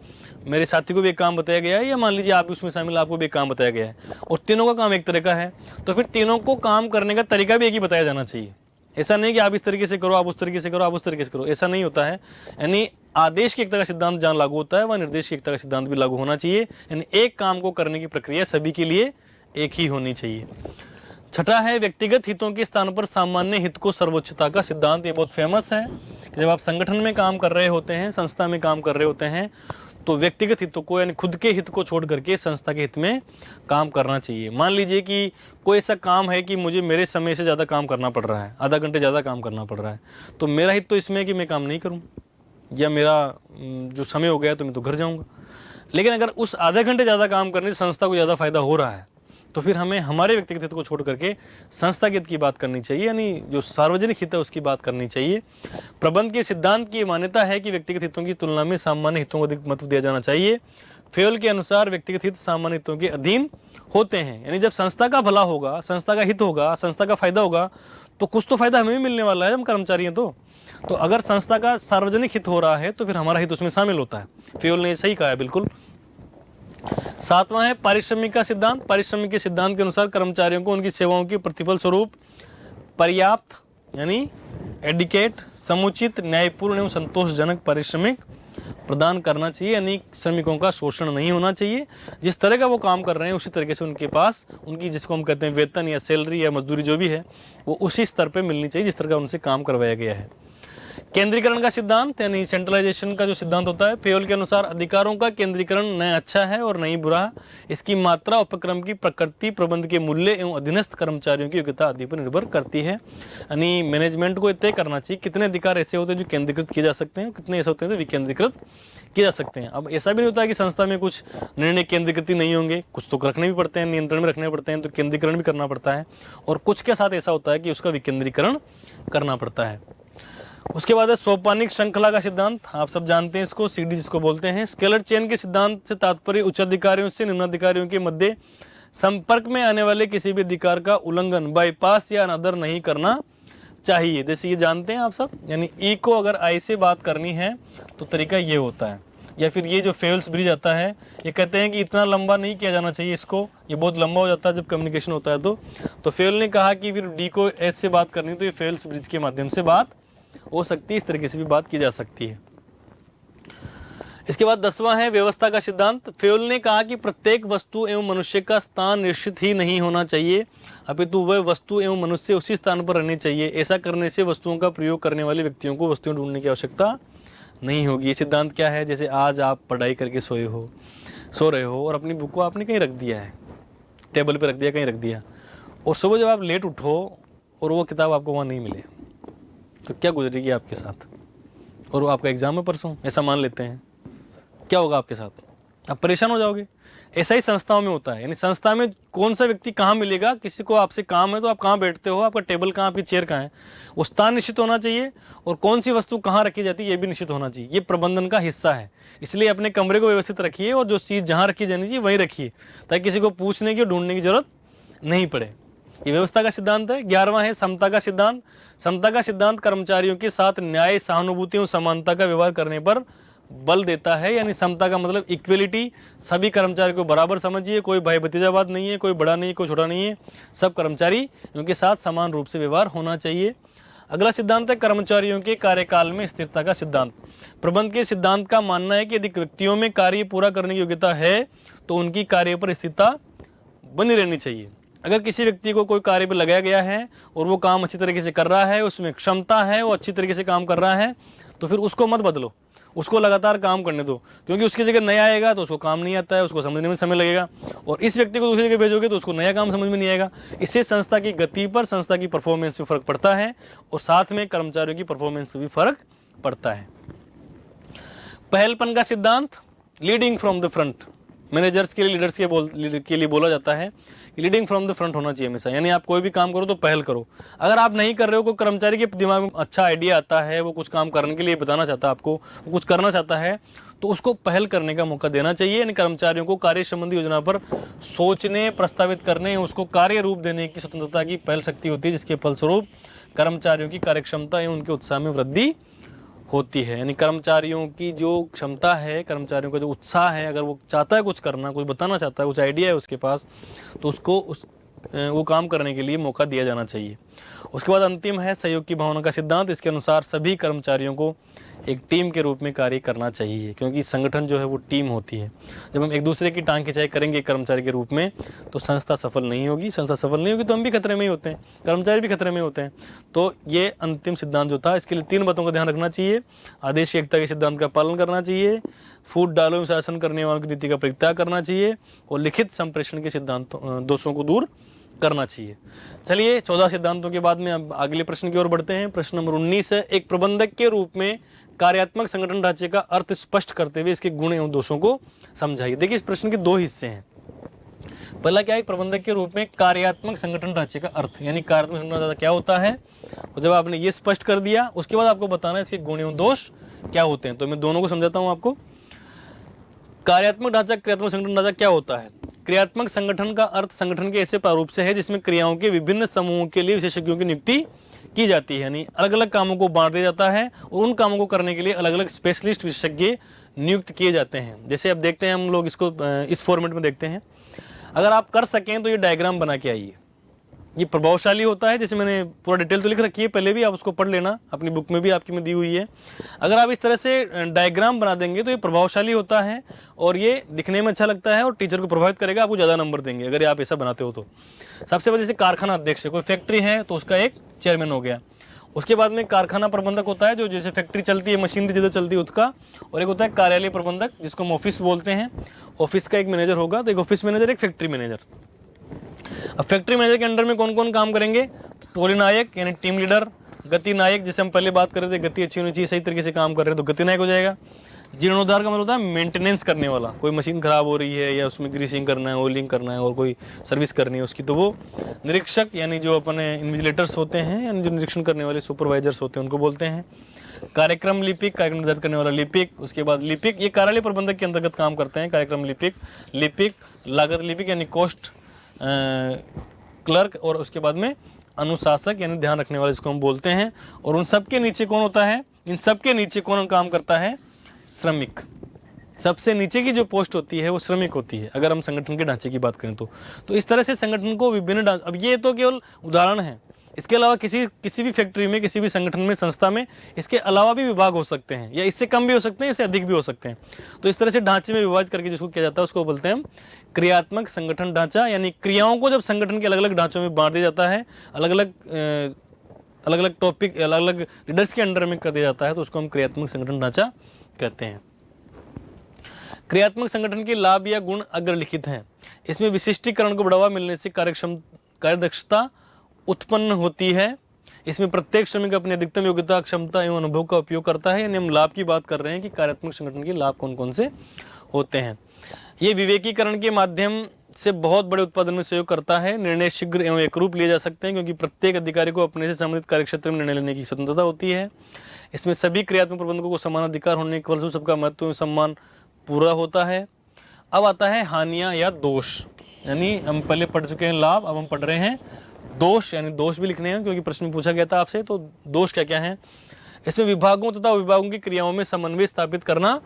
मेरे साथी को भी एक काम बताया गया है, या मान लीजिए आप भी उसमें शामिल, आपको भी एक काम बताया गया है, और तीनों का काम एक तरह का है, तो फिर तीनों को काम करने का तरीका भी एक ही बताया जाना चाहिए। ऐसा नहीं कि आप इस तरीके से करो, आप उस तरीके से करो, आप उस तरीके से करो, ऐसा नहीं होता है। यानी आदेश की एकता का सिद्धांत जहाँ लागू होता है वह निर्देश की एकता का सिद्धांत भी लागू होना चाहिए। यानी एक काम को करने की प्रक्रिया सभी के लिए एक ही होनी चाहिए। छठा है व्यक्तिगत हितों के स्थान पर सामान्य हित को सर्वोच्चता का सिद्धांत। ये बहुत फेमस है। जब आप संगठन में काम कर रहे होते हैं, संस्था में काम कर रहे होते हैं, तो व्यक्तिगत हितों को यानी खुद के हित को छोड़ करके संस्था के हित में काम करना चाहिए। मान लीजिए कि कोई ऐसा काम है कि मुझे मेरे समय से ज़्यादा काम करना पड़ रहा है, आधा घंटे ज़्यादा काम करना पड़ रहा है, तो मेरा हित तो इसमें है कि मैं काम नहीं करूं, या मेरा जो समय हो गया तो मैं तो घर जाऊंगा। लेकिन अगर उस आधे घंटे ज़्यादा काम करने से संस्था को ज़्यादा फायदा हो रहा है, तो फिर हमें हमारे व्यक्तिगत हित को छोड़ करके संस्था के हित की बात करनी चाहिए, यानी जो सार्वजनिक हित है उसकी बात करनी चाहिए। प्रबंध के सिद्धांत की मान्यता है कि व्यक्तिगत हितों की तुलना में सामान्य हितों को अधिक महत्व दिया जाना चाहिए। फ्योल के अनुसार व्यक्तिगत हित सामान्य हितों के अधीन होते हैं। यानी जब संस्था का भला होगा, संस्था का हित होगा, संस्था का फायदा होगा, तो कुछ तो फायदा हमें भी मिलने वाला है, हम कर्मचारी हैं तो अगर संस्था का सार्वजनिक हित हो रहा है तो फिर हमारा हित उसमें शामिल होता है। फ्योल ने सही कहा है बिल्कुल। 7वां है पारिश्रमिक का सिद्धांत। पारिश्रमिक के सिद्धांत के अनुसार कर्मचारियों को उनकी सेवाओं के प्रतिफल स्वरूप पर्याप्त यानी एडिकेट, समुचित, न्यायपूर्ण एवं संतोषजनक पारिश्रमिक प्रदान करना चाहिए। यानी श्रमिकों का शोषण नहीं होना चाहिए। जिस तरह का वो काम कर रहे हैं उसी तरीके से उनके पास उनकी जिसको हम कहते हैं वेतन या सैलरी या मजदूरी जो भी है वो उसी स्तर पे मिलनी चाहिए जिस तरह का उनसे काम करवाया गया है। केंद्रीकरण का सिद्धांत यानी सेंट्रलाइजेशन का जो सिद्धांत होता है, फेयोल के अनुसार अधिकारों का केंद्रीकरण न अच्छा है और न ही बुरा। इसकी मात्रा, उपक्रम की प्रकृति, प्रबंध के मूल्य एवं अधीनस्थ कर्मचारियों की योग्यता आदि पर निर्भर करती है। यानी मैनेजमेंट को तय करना चाहिए कितने अधिकार ऐसे होते हैं जो केंद्रीकृत किए जा सकते हैं, कितने ऐसे होते हैं जो विकेंद्रीकृत किए जा सकते हैं। अब ऐसा भी नहीं होता है कि संस्था में कुछ निर्णय केंद्रीकृत नहीं होंगे, कुछ तो रखने भी पड़ते हैं, नियंत्रण में रखने पड़ते हैं, तो केंद्रीकरण भी करना पड़ता है। और कुछ के साथ ऐसा होता है कि उसका विकेंद्रीकरण करना पड़ता है। उसके बाद है सोपानिक श्रृंखला का सिद्धांत। आप सब जानते हैं इसको, सीडी जिसको बोलते हैं। स्केलर चेन के सिद्धांत से तात्पर्य उच्च अधिकारियों से निम्नाधिकारियों के मध्य संपर्क में आने वाले किसी भी अधिकार का उल्लंघन, बाईपास या अनादर नहीं करना चाहिए। जैसे ये जानते हैं आप सब, यानी ई को अगर आई से बात करनी है तो तरीका ये होता है। या फिर ये जो फेल्स ब्रिज आता है, ये कहते हैं कि इतना लंबा नहीं किया जाना चाहिए इसको, ये बहुत लंबा हो जाता है जब कम्युनिकेशन होता है। तो फेल ने कहा कि फिर डी को एच से बात करनी, तो ये फेल्स ब्रिज के माध्यम से बात हो सकती है। इस तरीके से भी बात की जा सकती है। इसके बाद 10वां है व्यवस्था का सिद्धांत। फेयोल ने कहा कि प्रत्येक वस्तु एवं मनुष्य का स्थान निश्चित ही नहीं होना चाहिए, अपितु वह वस्तु एवं मनुष्य उसी स्थान पर रहने चाहिए। ऐसा करने से वस्तुओं का प्रयोग करने वाले व्यक्तियों को वस्तुएं ढूंढने की आवश्यकता नहीं होगी। ये सिद्धांत क्या है? जैसे आज आप पढ़ाई करके सो रहे हो और अपनी बुक को आपने कहीं रख दिया है, टेबल पर रख दिया, कहीं रख दिया, और सुबह जब आप लेट उठो और वो किताब आपको वहाँ नहीं मिले, तो क्या गुजरेगी आपके साथ? और वो आपका एग्जाम है परसों, ऐसा मान लेते हैं, क्या होगा आपके साथ? आप परेशान हो जाओगे। ऐसा ही संस्थाओं में होता है। यानी संस्था में कौन सा व्यक्ति कहाँ मिलेगा, किसी को आपसे काम है तो आप कहाँ बैठते हो, आपका टेबल कहाँ, आपकी चेयर कहाँ है, वो स्थान निश्चित होना चाहिए। और कौन सी वस्तु कहाँ रखी जाती है ये भी निश्चित होना चाहिए। ये प्रबंधन का हिस्सा है। इसलिए अपने कमरे को व्यवस्थित रखिए और जो चीज़ जहाँ रखी जानी चाहिए वहीं रखिए, ताकि किसी को पूछने की, ढूंढने की जरूरत नहीं पड़े। ये व्यवस्था का सिद्धांत है। 11वां है समता का सिद्धांत। समता का सिद्धांत कर्मचारियों के साथ न्याय, सहानुभूति और समानता का व्यवहार करने पर बल देता है। यानी समता का मतलब इक्वलिटी, सभी कर्मचारियों को बराबर समझिए, कोई भाई भतीजावाद नहीं है, कोई बड़ा नहीं, कोई छोटा नहीं है, सब कर्मचारी उनके साथ समान रूप से व्यवहार होना चाहिए। अगला सिद्धांत है कर्मचारियों के कार्यकाल में स्थिरता का सिद्धांत। प्रबंध के सिद्धांत का मानना है कि यदि व्यक्तियों में कार्य पूरा करने की योग्यता है तो उनकी कार्य पर स्थिरता बनी रहनी चाहिए। अगर किसी व्यक्ति को कोई कार्य पर लगाया गया है और वो काम अच्छी तरीके से कर रहा है, उसमें क्षमता है, वो अच्छी तरीके से काम कर रहा है, तो फिर उसको मत बदलो, उसको लगातार काम करने दो। क्योंकि उसकी जगह नया आएगा तो उसको काम नहीं आता है, उसको समझने में समय लगेगा, और इस व्यक्ति को दूसरी जगह भेजोगे तो उसको नया काम समझ में नहीं आएगा। इससे संस्था की गति पर, संस्था की परफॉर्मेंस पर फर्क पड़ता है और साथ में कर्मचारियों की परफॉर्मेंस पर भी फर्क पड़ता है। पहलपन का सिद्धांत, leading from the front. Managers के लिए, लीडर्स के लिए बोला जाता है कि लीडिंग फ्रॉम द फ्रंट होना चाहिए हमेशा। यानी आप कोई भी काम करो तो पहल करो। अगर आप नहीं कर रहे हो, कोई कर्मचारी के दिमाग में अच्छा आइडिया आता है, वो कुछ काम करने के लिए बताना चाहता है आपको, वो कुछ करना चाहता है, तो उसको पहल करने का मौका देना चाहिए। यानी कर्मचारियों को कार्य संबंधी योजना पर सोचने, प्रस्तावित करने, उसको कार्य रूप देने की स्वतंत्रता की पहल शक्ति होती है, जिसके फलस्वरूप कर्मचारियों की कार्यक्षमता एवं उनके उत्साह में वृद्धि होती है। यानी कर्मचारियों की जो क्षमता है, कर्मचारियों का जो उत्साह है, अगर वो चाहता है कुछ करना, कुछ बताना चाहता है, कुछ आइडिया है उसके पास, तो उसको वो काम करने के लिए मौका दिया जाना चाहिए। उसके बाद अंतिम है सहयोग की भावना का सिद्धांत। इसके अनुसार सभी कर्मचारियों को एक टीम के रूप में कार्य करना चाहिए, क्योंकि संगठन जो है वो टीम होती है। जब हम एक दूसरे की टांग खिंचाई करेंगे कर्मचारी के रूप में तो संस्था सफल नहीं होगी। संस्था सफल नहीं होगी तो हम भी खतरे में ही होते हैं, कर्मचारी भी खतरे में होते हैं। तो ये अंतिम सिद्धांत जो था, इसके लिए 3 बातों का ध्यान रखना चाहिए। आदेश की एकता के सिद्धांत का पालन करना चाहिए, फूट डालो में शासन करने वालों की नीति का परित्याग करना चाहिए, और लिखित संप्रेषण के सिद्धांतों दोषों को दूर करना चाहिए। चलिए 14 सिद्धांतों के बाद में अब अगले प्रश्न की ओर बढ़ते हैं। प्रश्न नंबर 19 है, एक प्रबंधक के रूप में कार्यात्मक संगठन ढांचे का अर्थ स्पष्ट करते हुए इसके गुण एवं दोषों को समझाइए। देखिए इस प्रश्न के 2 हिस्से हैं। पहला क्या है, प्रबंधक के रूप में कार्यात्मक संगठन ढांचे का अर्थ, यानी कार्यात्मक संगठन ढांचा क्या होता है। और जब आपने ये स्पष्ट कर दिया, उसके बाद आपको बताना है इसके गुण एवं दोष क्या होते हैं। तो मैं दोनों को समझाता हूं आपको। कार्यात्मक ढांचा, क्रियात्मक संगठन ढांचा क्या होता है। क्रियात्मक संगठन का अर्थ संगठन के ऐसे प्रारूप से है जिसमें क्रियाओं के विभिन्न समूहों के लिए विशेषज्ञों की नियुक्ति की जाती है, यानी अलग अलग कामों को बांट दिया जाता है और उन कामों को करने के लिए अलग अलग स्पेशलिस्ट विशेषज्ञ नियुक्त किए जाते हैं। जैसे अब देखते हैं हम लोग इसको इस फॉर्मेट में देखते हैं। अगर आप कर सकें तो ये डायग्राम बना के आइए। ये प्रभावशाली होता है, जैसे मैंने पूरा डिटेल तो लिख रखी है, पहले भी आप उसको पढ़ लेना, अपनी बुक में भी आपकी में दी हुई है। अगर आप इस तरह से डायग्राम बना देंगे तो ये प्रभावशाली होता है और ये दिखने में अच्छा लगता है और टीचर को प्रभावित करेगा, आपको ज़्यादा नंबर देंगे अगर आप ऐसा बनाते हो तो। सबसे पहले जैसे कारखाना अध्यक्ष है, कोई फैक्ट्री है तो उसका एक चेयरमैन हो गया। उसके बाद में कारखाना प्रबंधक होता है, जो जैसे फैक्ट्री चलती है, मशीनरी जिधर चलती है उसका, और एक होता है कार्यालय प्रबंधक जिसको हम ऑफिस बोलते हैं। ऑफिस का एक मैनेजर होगा, तो एक ऑफिस मैनेजर, एक फैक्ट्री मैनेजर। अब फैक्ट्री मैनेजर के अंडर में कौन कौन काम करेंगे? पोलिनायक यानी टीम लीडर, गति नायक जैसे हम पहले बात कर रहे थे, गति अच्छी होनी चाहिए, सही तरीके से काम कर रहे हैं तो गति नायक हो जाएगा। जीर्णोद्धार का मतलब होता है मेंटेनेंस करने वाला, कोई मशीन खराब हो रही है या उसमें ग्रीसिंग करना है, ऑयलिंग करना है और कोई सर्विस करनी है उसकी, तो वो निरीक्षक यानी जो अपने इन्विजिलेटर्स होते हैं, यानी जो निरीक्षण करने वाले सुपरवाइजर्स होते हैं उनको बोलते हैं। कार्यक्रम लिपिक, कार्यक्रम निर्धारित करने वाला लिपिक। उसके बाद लिपिक, ये कार्यालय प्रबंधक के अंतर्गत काम करते हैं। कार्यक्रम लिपिक, लागत लिपिक यानी कॉस्ट क्लर्क, और उसके बाद में अनुशासक यानी ध्यान रखने वाले जिसको हम बोलते हैं। और उन सबके नीचे कौन होता है? इन सबके नीचे कौन काम करता है? श्रमिक। सबसे नीचे की जो पोस्ट होती है वो श्रमिक होती है, अगर हम संगठन के ढांचे की बात करें तो। इस तरह से संगठन को विभिन्न अब ये तो केवल उदाहरण है, इसके अलावा किसी भी फैक्ट्री में, किसी भी संगठन में, संस्था में इसके अलावा भी विभाग हो सकते हैं, या इससे कम भी हो सकते हैं, इससे अधिक भी हो सकते हैं। तो इस तरह से ढांचे में विभाजित करके जिसको किया जाता है उसको बोलते हैं हम क्रियात्मक संगठन ढांचा। यानी क्रियाओं को जब संगठन के अलग अलग ढांचों में बांट दिया जाता है, अलग अलग टॉपिक, अलग अलग लीडर्स के अंडर में कर दिया जाता है, तो उसको हम क्रियात्मक संगठन ढांचा कहते हैं। क्रियात्मक संगठन के लाभ या गुण अग्रलिखित हैं। इसमें विशिष्टीकरण को बढ़ावा मिलने से कार्यदक्षता उत्पन्न होती है। इसमें प्रत्येक श्रमिक अपनी अधिकतम योग्यता, क्षमता एवं अनुभव का उपयोग करता है। यानी हम लाभ की बात कर रहे हैं कि कार्यात्मक संगठन के लाभ कौन कौन से होते हैं। ये विवेकीकरण के माध्यम से बहुत बड़े उत्पादन में सहयोग करता है। निर्णय शीघ्र एवं एकरूप लिए जा सकते हैं क्योंकि प्रत्येक अधिकारी को अपने से संबंधित कार्यक्षेत्र में निर्णय लेने की स्वतंत्रता होती है। इसमें सभी क्रियात्मक प्रबंधकों को समान अधिकार होने के फलस्वरूप सबका महत्व एवं सम्मान पूरा होता है। अब आता है हानियां या दोष, यानी हम पहले पढ़ चुके हैं लाभ, अब हम पढ़ रहे हैं दोष, यानी दोष भी लिखने हैं क्योंकि प्रश्न में पूछा गया था आपसे, तो दोष क्या क्या है। इसमें विभागों तथा विभागों की क्रियाओं में समन्वय स्थापित करना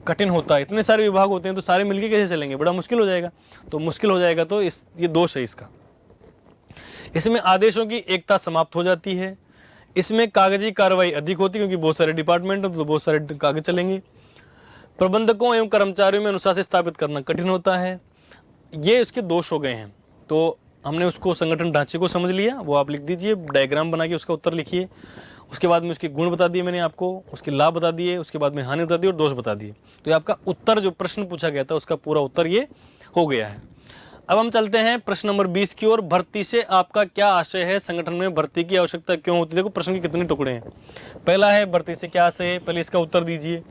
कठिन होता है। इतने सारे विभाग होते हैं तो सारे मिलके कैसे चलेंगे, बड़ा मुश्किल हो जाएगा। तो मुश्किल हो जाएगा तो ये दोष है इसका। इसमें आदेशों की एकता समाप्त हो जाती है। इसमें कागजी कार्रवाई अधिक होती है क्योंकि बहुत सारे डिपार्टमेंट हैं तो बहुत सारे कागज चलेंगे। प्रबंधकों एवं कर्मचारियों में अनुशासन स्थापित करना कठिन होता है। ये उसके दोष हो गए हैं। तो हमने उसको संगठन ढांचे को समझ लिया, वो आप लिख दीजिए, डायग्राम बना के उसका उत्तर लिखिए। उसके बाद में उसके गुण बता दिए मैंने आपको, उसके लाभ बता दिए, उसके बाद में हानि बता दी और दोष बता दिए। तो ये आपका उत्तर, जो प्रश्न पूछा गया था उसका पूरा उत्तर ये हो गया है। अब हम चलते हैं प्रश्न नंबर 20 की ओर। भर्ती से आपका क्या आशय है? संगठन में भर्ती की आवश्यकता क्यों होती है? देखो प्रश्न के कितने टुकड़े हैं। पहला है भर्ती से क्या आशय है, पहले इसका उत्तर दीजिए।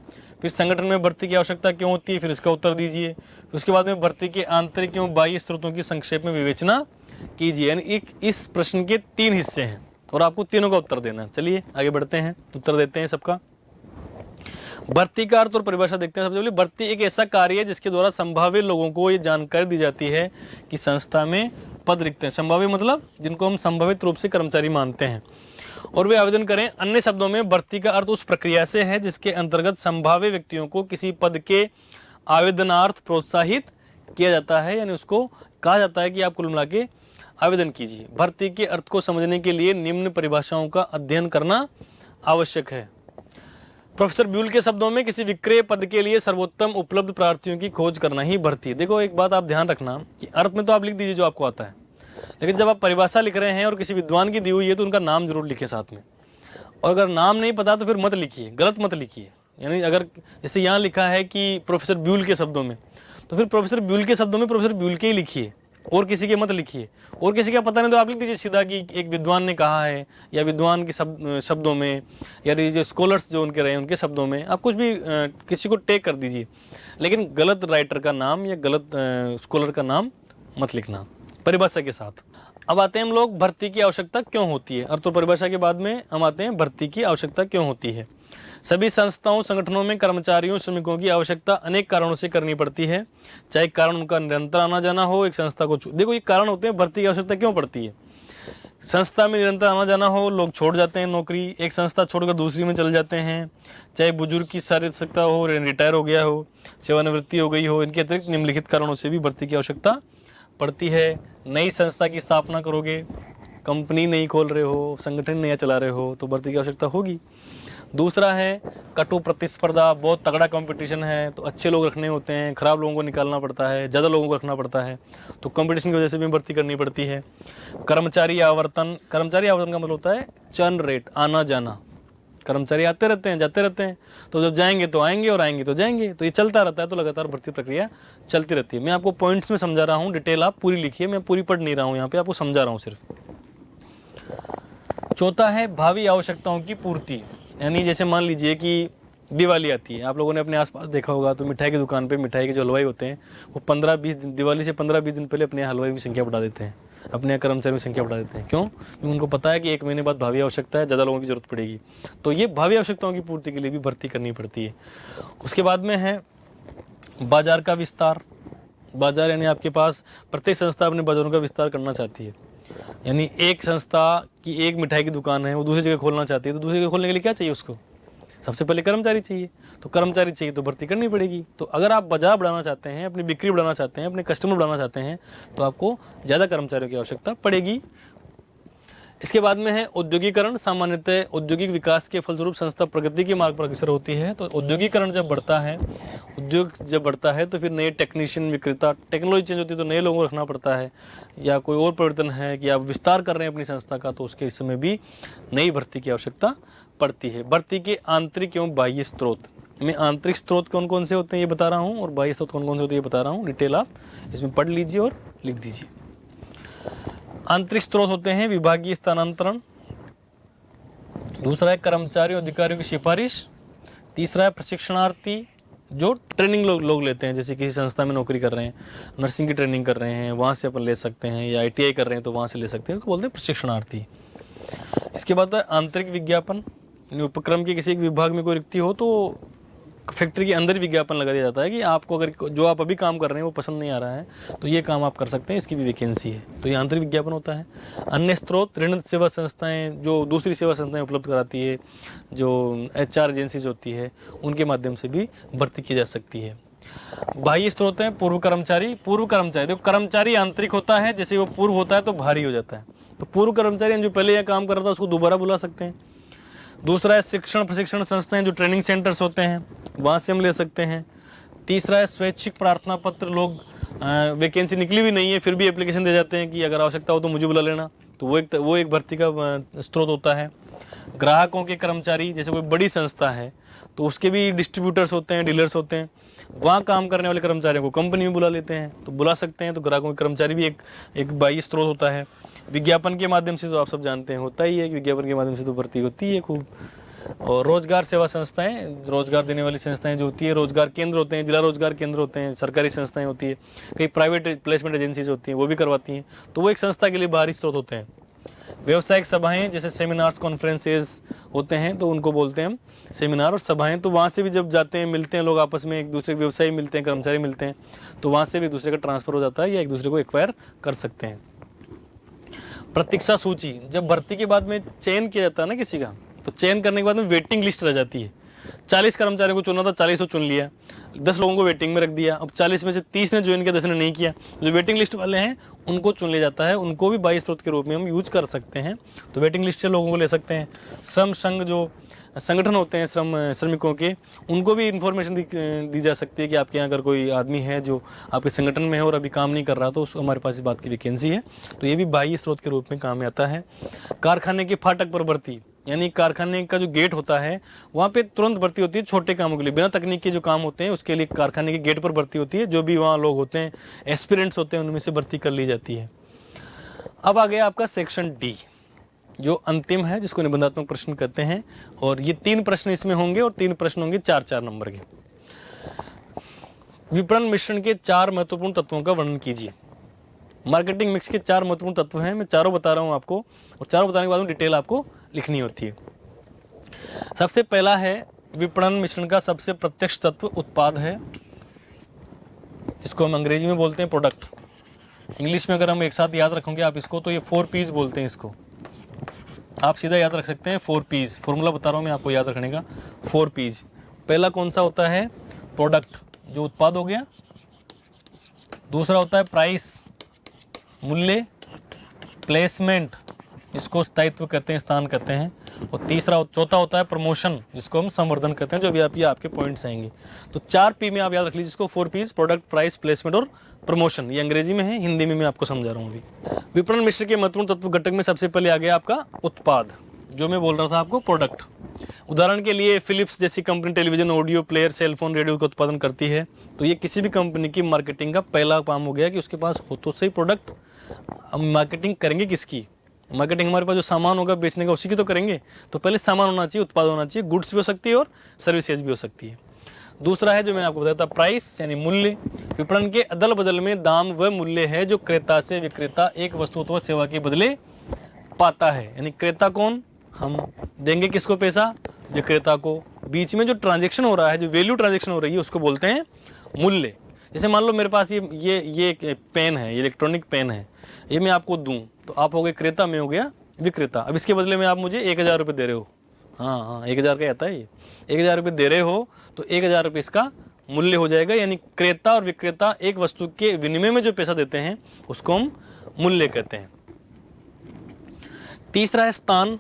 फिर संगठन में भर्ती की आवश्यकता क्यों होती है, फिर इसका उत्तर दीजिए। उसके बाद में भर्ती के आंतरिक एवं बाह्य स्रोतों की संक्षेप में विवेचना कीजिए। यानी इस प्रश्न के 3 हिस्से हैं और आपको तीनों का उत्तर देना है। चलिए आगे बढ़ते हैं, उत्तर देते हैं सबका। भर्ती का अर्थ और परिभाषा देखते हैं। सबसे पहले भर्ती एक ऐसा कार्य है जिसके द्वारा संभावित लोगों को ये जानकारी दी जाती है कि संस्था में पद रिक्त हैं। संभावित मतलब जिनको हम संभावित रूप से कर्मचारी मानते हैं और वे आवेदन करें। अन्य शब्दों में भर्ती का अर्थ उस प्रक्रिया से है जिसके अंतर्गत संभावित व्यक्तियों को किसी पद के आवेदनार्थ प्रोत्साहित किया जाता है। यानी उसको कहा जाता है कि आप कुल मिला के आवेदन कीजिए। भर्ती के अर्थ को समझने के लिए निम्न परिभाषाओं का अध्ययन करना आवश्यक है। प्रोफेसर ब्यूल के शब्दों में किसी विक्रय पद के लिए सर्वोत्तम उपलब्ध प्रार्थियों की खोज करना ही भर्ती है। देखो एक बात आप ध्यान रखना कि अर्थ में तो आप लिख दीजिए जो आपको आता है, लेकिन जब आप परिभाषा लिख रहे हैं और किसी विद्वान की दी हुई है तो उनका नाम जरूर लिखिए साथ में। और अगर नाम नहीं पता तो फिर मत लिखिए, गलत मत लिखिए। यानी अगर जैसे यहाँ लिखा है कि प्रोफेसर ब्यूल के शब्दों में, तो फिर प्रोफेसर ब्यूल के शब्दों में प्रोफेसर ब्यूल के ही लिखिए और किसी के मत लिखिए। और किसी का पता नहीं तो आप लिख दीजिए सीधा कि एक विद्वान ने कहा है, या विद्वान के शब्दों में, या जो स्कॉलर्स जो उनके रहे उनके शब्दों में, आप कुछ भी किसी को टेक कर दीजिए, लेकिन गलत राइटर का नाम या गलत स्कॉलर का नाम मत लिखना परिभाषा के साथ। अब आते हैं हम लोग भर्ती की आवश्यकता क्यों होती है। अर्थ और परिभाषा के बाद में हम आते हैं भर्ती की आवश्यकता क्यों होती है। सभी संस्थाओं संगठनों में कर्मचारियों श्रमिकों की आवश्यकता अनेक कारणों से करनी पड़ती है, चाहे कारण उनका निरंतर आना जाना हो एक संस्था को। देखो ये कारण होते हैं भर्ती की आवश्यकता क्यों पड़ती है। संस्था में निरंतर आना जाना हो, लोग छोड़ जाते हैं नौकरी, एक संस्था छोड़कर दूसरी में चले जाते हैं, चाहे बुजुर्ग की शारीरिक आवश्यकता हो, रिटायर हो गया हो, सेवानिवृत्ति हो गई हो, इनके अतिरिक्त निम्नलिखित कारणों से भी भर्ती की आवश्यकता पड़ती है। नई संस्था की स्थापना करोगे, कंपनी नहीं खोल रहे हो, संगठन नया चला रहे हो, तो भर्ती की आवश्यकता होगी। दूसरा है कटु प्रतिस्पर्धा, बहुत तगड़ा कंपटीशन है, तो अच्छे लोग रखने होते हैं, खराब लोगों को निकालना पड़ता है, ज़्यादा लोगों को रखना पड़ता है, तो कंपटीशन की वजह से भी भर्ती करनी पड़ती है। कर्मचारी आवर्तन का मतलब होता है चर्न रेट, आना जाना। कर्मचारी आते रहते हैं, जाते रहते हैं, तो जब जाएंगे तो आएंगे और आएंगे तो जाएंगे, तो ये चलता रहता है, तो लगातार भर्ती प्रक्रिया चलती रहती है। मैं आपको पॉइंट्स में समझा रहा हूँ, डिटेल आप पूरी लिखिए, मैं पूरी पढ़ नहीं रहा हूँ, यहाँ पे आपको समझा रहा हूँ सिर्फ। चौथा है भावी आवश्यकताओं की पूर्ति, यानी जैसे मान लीजिए कि दिवाली आती है, आप लोगों ने अपने आसपास देखा होगा, तो मिठाई की दुकान पे मिठाई के जो हलवाई होते हैं वो 15-20 दिन, दिवाली से 15-20 दिन पहले अपने हलवाई की संख्या बढ़ा देते हैं, अपने कर्मचारियों की संख्या बढ़ा देते हैं। क्यों? क्योंकि उनको पता है कि 1 महीने बाद भावी आवश्यकता है, ज़्यादा लोगों की जरूरत पड़ेगी, तो ये भावी आवश्यकताओं की पूर्ति के लिए भी भर्ती करनी पड़ती है। उसके बाद में है बाजार का विस्तार। बाजार यानी आपके पास प्रत्येक संस्था अपने बाजारों का विस्तार करना चाहती है, यानी एक संस्था की एक मिठाई की दुकान है, वो दूसरी जगह खोलना चाहती है, तो दूसरी जगह खोलने के लिए क्या चाहिए उसको? सबसे पहले कर्मचारी चाहिए, तो कर्मचारी चाहिए तो भर्ती करनी पड़ेगी। तो अगर आप बाजार बढ़ाना चाहते हैं, अपनी बिक्री बढ़ाना चाहते हैं, अपने कस्टमर बढ़ाना चाहते हैं, तो आपको ज़्यादा कर्मचारियों की आवश्यकता पड़ेगी। इसके बाद में है औद्योगिकरण। सामान्यतः औद्योगिक विकास के फलस्वरूप संस्था प्रगति के मार्ग पर अग्रसर होती है। तो औद्योगिकरण जब बढ़ता है, उद्योग जब बढ़ता है, तो फिर नए टेक्नीशियन, विक्रेता, टेक्नोलॉजी चेंज होती है तो नए लोगों को रखना पड़ता है, या कोई और परिवर्तन है कि आप विस्तार कर रहे हैं अपनी संस्था का, तो उसके समय भी नई भर्ती की आवश्यकता पड़ती है। भर्ती के आंतरिक एवं बाह्य स्रोत, मैं आंतरिक स्रोत कौन कौन से होते हैं ये बता रहा हूँ, और बाह्य स्रोत कौन कौन से होते हैं ये बता रहा हूँ। डिटेल आप इसमें पढ़ लीजिए और लिख दीजिए। आंतरिक स्रोत होते हैं विभागीय स्थानांतरण, दूसरा है कर्मचारी और अधिकारियों की सिफारिश, तीसरा है प्रशिक्षणार्थी, जो ट्रेनिंग लोग लेते हैं, जैसे किसी संस्था में नौकरी कर रहे हैं, नर्सिंग की ट्रेनिंग कर रहे हैं, वहाँ से अपन ले सकते हैं, या ITI कर रहे हैं तो वहाँ से ले सकते हैं, उसको बोलते हैं प्रशिक्षणार्थी। इसके बाद है आंतरिक विज्ञापन, उपक्रम के किसी एक विभाग में कोई रिक्ति हो तो फैक्ट्री के अंदर विज्ञापन लगा दिया जाता है कि आपको अगर जो आप अभी काम कर रहे हैं वो पसंद नहीं आ रहा है तो ये काम आप कर सकते हैं, इसकी भी वैकेंसी है, तो ये आंतरिक विज्ञापन होता है। अन्य स्रोत ऋण सेवा संस्थाएं, जो दूसरी सेवा संस्थाएं उपलब्ध कराती है, जो HR एजेंसीज होती है, उनके माध्यम से भी भर्ती की जा सकती है। बाह्य स्रोत है पूर्व कर्मचारी। पूर्व कर्मचारी, देखो कर्मचारी आंतरिक होता है, जैसे वो पूर्व होता है तो भारी हो जाता है, तो पूर्व कर्मचारी जो पहले यहाँ काम कर रहा था उसको दोबारा बुला सकते हैं। दूसरा है शिक्षण प्रशिक्षण संस्थाएं, जो ट्रेनिंग सेंटर्स होते हैं, वहाँ से हम ले सकते हैं। तीसरा है स्वैच्छिक प्रार्थना पत्र, लोग वैकेंसी निकली भी नहीं है फिर भी एप्लीकेशन दे जाते हैं कि अगर आवश्यकता हो तो मुझे बुला लेना, तो वो एक भर्ती का स्रोत होता है। ग्राहकों के कर्मचारी, जैसे कोई बड़ी संस्था है तो उसके भी डिस्ट्रीब्यूटर्स होते हैं, डीलर्स होते हैं, वहाँ काम करने वाले कर्मचारियों को कंपनी में बुला लेते हैं, तो बुला सकते हैं। तो ग्राहकों के कर्मचारी भी एक बाह्य स्रोत होता है। विज्ञापन के माध्यम से तो आप सब जानते हैं होता ही है कि विज्ञापन के माध्यम से तो भर्ती होती है खूब। और रोजगार सेवा संस्थाएं, रोजगार देने वाली संस्थाएं जो होती है, रोजगार केंद्र होते हैं, जिला रोजगार केंद्र होते हैं, सरकारी संस्थाएं होती है, कई प्राइवेट प्लेसमेंट एजेंसीज होती हैं, वो भी करवाती हैं, तो वो एक संस्था के लिए बाहरी स्रोत होते हैं। व्यावसायिक सभाएं, जैसे सेमिनार्स, कॉन्फ्रेंसेस होते हैं तो उनको बोलते हैं हम सेमिनार और सभाएं, तो वहाँ से भी जब जाते हैं, मिलते हैं लोग आपस में, एक दूसरे के व्यवसायी मिलते हैं, कर्मचारी मिलते हैं, तो वहाँ से भी एक दूसरे का ट्रांसफर हो जाता है या एक दूसरे को एक्वायर कर सकते हैं। प्रतीक्षा सूची, जब भर्ती के बाद में चयन किया जाता है ना किसी का, तो चयन करने के बाद में वेटिंग लिस्ट रह जाती है। 40 कर्मचारियों को चुना था, 40 को चुन लिया, 10 लोगों को वेटिंग में रख दिया, अब 40 में से 30 ने ज्वाइन किया, 10 ने नहीं किया, जो वेटिंग लिस्ट वाले हैं उनको चुन लिया जाता है, उनको भी बाह्य स्रोत के रूप में हम यूज कर सकते हैं, तो वेटिंग लिस्ट से लोगों को ले सकते हैं। श्रम संघ, जो संगठन होते हैं श्रमिकों के, उनको भी इंफॉर्मेशन दी जा सकती है कि आपके यहाँ अगर कोई आदमी है जो आपके संगठन में है और अभी काम नहीं कर रहा, तो हमारे पास इस बात की वैकेंसी है, तो ये भी बाह्य स्रोत के रूप में काम में आता है। कारखाने के फाटक पर भर्ती, यानी कारखाने का जो गेट होता है वहाँ पे तुरंत भर्ती होती है छोटे कामों के लिए, बिना तकनीक के जो काम होते हैं उसके लिए कारखाने के गेट पर भर्ती होती है, जो भी वहाँ लोग होते हैं, एस्पिरेंट्स होते हैं, उनमें से भर्ती कर ली जाती है। अब आ गया आपका सेक्शन D, जो अंतिम है, जिसको निबंधात्मक प्रश्न कहते हैं, और ये 3 प्रश्न इसमें होंगे और 3 प्रश्न होंगे 4-4 नंबर के। विपणन मिश्रण के 4 महत्वपूर्ण तत्वों का वर्णन कीजिए। मार्केटिंग मिक्स के 4 महत्वपूर्ण तत्व हैं, मैं चारों बता रहा हूं आपको, और चारों बताने के बाद में डिटेल आपको लिखनी होती है। सबसे पहला है विपणन मिश्रण का सबसे प्रत्यक्ष तत्व उत्पाद है। इसको हम अंग्रेजी में बोलते हैं प्रोडक्ट। इंग्लिश में अगर हम एक साथ याद रखेंगे आप इसको, तो ये 4 P's बोलते हैं इसको। आप सीधा याद रख सकते हैं 4 P's। फॉर्मूला बता रहा हूँ मैं आपको याद रखने का। 4 P's। पहला कौन सा होता है? प्रोडक्ट, जो उत्पाद हो गया। दूसरा होता है प्राइस, मूल्य। प्लेसमेंट, जिसको स्थायित्व कहते हैं, स्थान कहते हैं। और चौथा होता है प्रमोशन, जिसको हम संवर्धन कहते हैं, जो भी आपके पॉइंट्स आएंगे। तो 4 P में आप याद रख लीजिए इसको, 4 P's, प्रोडक्ट, प्राइस, प्लेसमेंट और प्रमोशन। ये अंग्रेजी में है, हिंदी में मैं आपको समझा रहा हूँ अभी। विपणन मिश्र के महत्वपूर्ण तत्व घटक में सबसे पहले आ गया आपका उत्पाद, जो मैं बोल रहा था आपको प्रोडक्ट। उदाहरण के लिए फिलिप्स जैसी company television, audio player, cellphone, radio का उत्पादन करती है। तो ये किसी भी कंपनी की मार्केटिंग का पहला काम हो गया कि उसके पास हो तो सही प्रोडक्ट। हम मार्केटिंग करेंगे किसकी? मार्केटिंग हमारे पास जो सामान होगा बेचने का, उसी की तो करेंगे। तो पहले सामान होना चाहिए, उत्पाद होना चाहिए। गुड्स भी हो सकती है और सर्विसेज भी हो सकती है। दूसरा है जो मैंने आपको बताया था, प्राइस यानी मूल्य। विपणन के अदल बदल में दाम वह मूल्य है जो क्रेता से विक्रेता एक वस्तु अथवा सेवा के बदले पाता है। यानी क्रेता कौन? हम देंगे किसको पैसा? विक्रेता को। बीच में जो ट्रांजेक्शन हो रहा है, जो वैल्यू ट्रांजेक्शन हो रही है, उसको बोलते हैं मूल्य। जैसे मान लो मेरे पास ये एक पेन है, इलेक्ट्रॉनिक पेन है, ये मैं आपको दूं, तो आप हो गए क्रेता, मैं हो गया विक्रेता। अब इसके बदले में आप मुझे 1000 रुपये दे रहे हो। हाँ, 1000 का आता है ये। 1000 रुपये दे रहे हो, तो 1000 रुपये इसका मूल्य हो जाएगा। यानी क्रेता और विक्रेता एक वस्तु के विनिमय में जो पैसा देते हैं, उसको हम मूल्य कहते हैं। तीसरा है स्थान।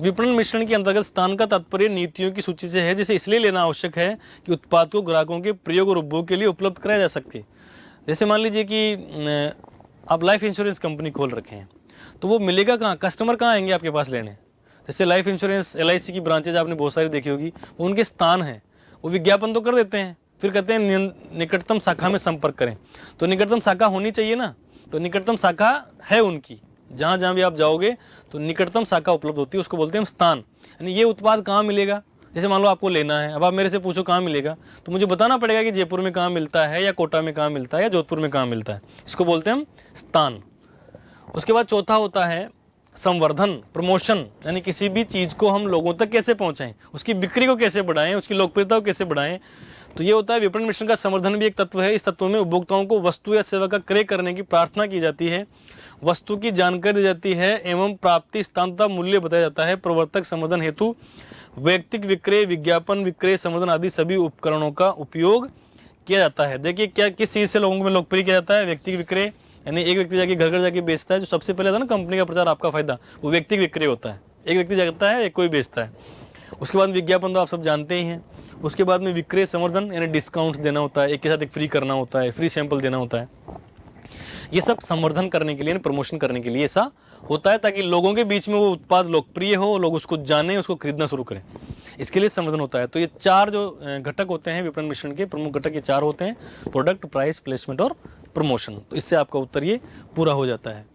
विपणन मिश्रण के अंतर्गत स्थान का तात्पर्य नीतियों की सूची से है, जिसे इसलिए लेना आवश्यक है कि उत्पाद को ग्राहकों के प्रयोग और उपभोग के लिए उपलब्ध कराया जा सके। जैसे मान लीजिए कि आप लाइफ इंश्योरेंस कंपनी खोल रखे हैं, तो वो मिलेगा कहाँ? कस्टमर कहाँ आएंगे आपके पास लेने? जैसे लाइफ इंश्योरेंस LIC की ब्रांचेज आपने बहुत सारी देखी होगी, वो उनके स्थान हैं। वो विज्ञापन तो कर देते हैं, फिर कहते हैं निकटतम शाखा में संपर्क करें। तो निकटतम शाखा होनी चाहिए ना, तो निकटतम शाखा है उनकी। जहाँ जहाँ भी आप जाओगे तो निकटतम शाखा उपलब्ध होती है, उसको बोलते हैं स्थान। यानी ये उत्पाद कहाँ मिलेगा? जैसे मान लो आपको लेना है, अब आप मेरे से पूछो कहाँ मिलेगा, तो मुझे बताना पड़ेगा कि जयपुर में कहाँ मिलता है, या कोटा में कहाँ मिलता है, या जोधपुर में कहाँ मिलता है। इसको बोलते हैं हम स्थान। उसके बाद चौथा होता है संवर्धन, प्रमोशन। यानी किसी भी चीज़ को हम लोगों तक कैसे पहुँचाएं, उसकी बिक्री को कैसे बढ़ाएं, उसकी लोकप्रियता को कैसे बढ़ाएं। तो ये होता है विपणन मिश्रण का संवर्धन भी एक तत्व है। इस तत्व में उपभोक्ताओं को वस्तु या सेवा का क्रय करने की प्रार्थना की जाती है, वस्तु की जानकारी दी जाती है एवं प्राप्ति स्थान तथा मूल्य बताया जाता है। प्रवर्तक संवर्धन हेतु वैयक्तिक विक्रय, विज्ञापन विक्रय, संवर्धन आदि सभी उपकरणों का उपयोग किया जाता है। देखिए क्या किस चीज़ से लोगों में लोकप्रिय किया जाता है? व्यक्तिगत विक्रय, यानी एक व्यक्ति जाके घर घर जाके बेचता है। जो सबसे पहले था ना कंपनी का प्रचार, आपका फायदा, वो व्यक्तिगत विक्रय होता है। एक व्यक्ति जाता है, एक कोई बेचता है। उसके बाद विज्ञापन तो आप सब जानते ही हैं। उसके बाद में विक्रय संवर्धन, यानी डिस्काउंट्स देना होता है, एक के साथ एक फ्री करना होता है, फ्री सैंपल देना होता है। ये सब संवर्धन करने के लिए, प्रमोशन करने के लिए ऐसा होता है, ताकि लोगों के बीच में वो उत्पाद लोकप्रिय हो, लोग उसको जानें, उसको खरीदना शुरू करें। इसके लिए संवर्धन होता है। तो ये 4 जो घटक होते हैं विपणन मिश्रण के, प्रमुख घटक ये 4 होते हैं: प्रोडक्ट, प्राइस, प्लेसमेंट और प्रमोशन। तो इससे आपका उत्तर ये पूरा हो जाता है।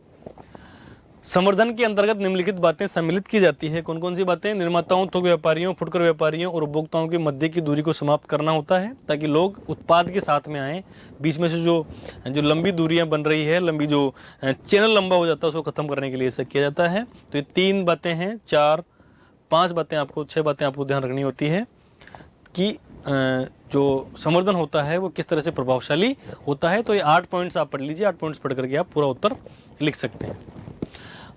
संवर्धन के अंतर्गत निम्नलिखित बातें सम्मिलित की जाती है। कौन कौन सी बातें? निर्माताओं, थोक व्यापारियों, फुटकर व्यापारियों और उपभोक्ताओं के मध्य की दूरी को समाप्त करना होता है, ताकि लोग उत्पाद के साथ में आएँ। बीच में से जो लंबी दूरियां बन रही है, लंबी जो चैनल लंबा हो जाता है, उसको खत्म करने के लिए ऐसा किया जाता है। तो ये 3 बातें हैं, 4 5 बातें आपको, 6 बातें आपको ध्यान रखनी होती है कि जो संवर्धन होता है वो किस तरह से प्रभावशाली होता है। तो ये 8 पॉइंट्स आप पढ़ लीजिए। 8 पॉइंट्स पढ़ करके आप पूरा उत्तर लिख सकते हैं।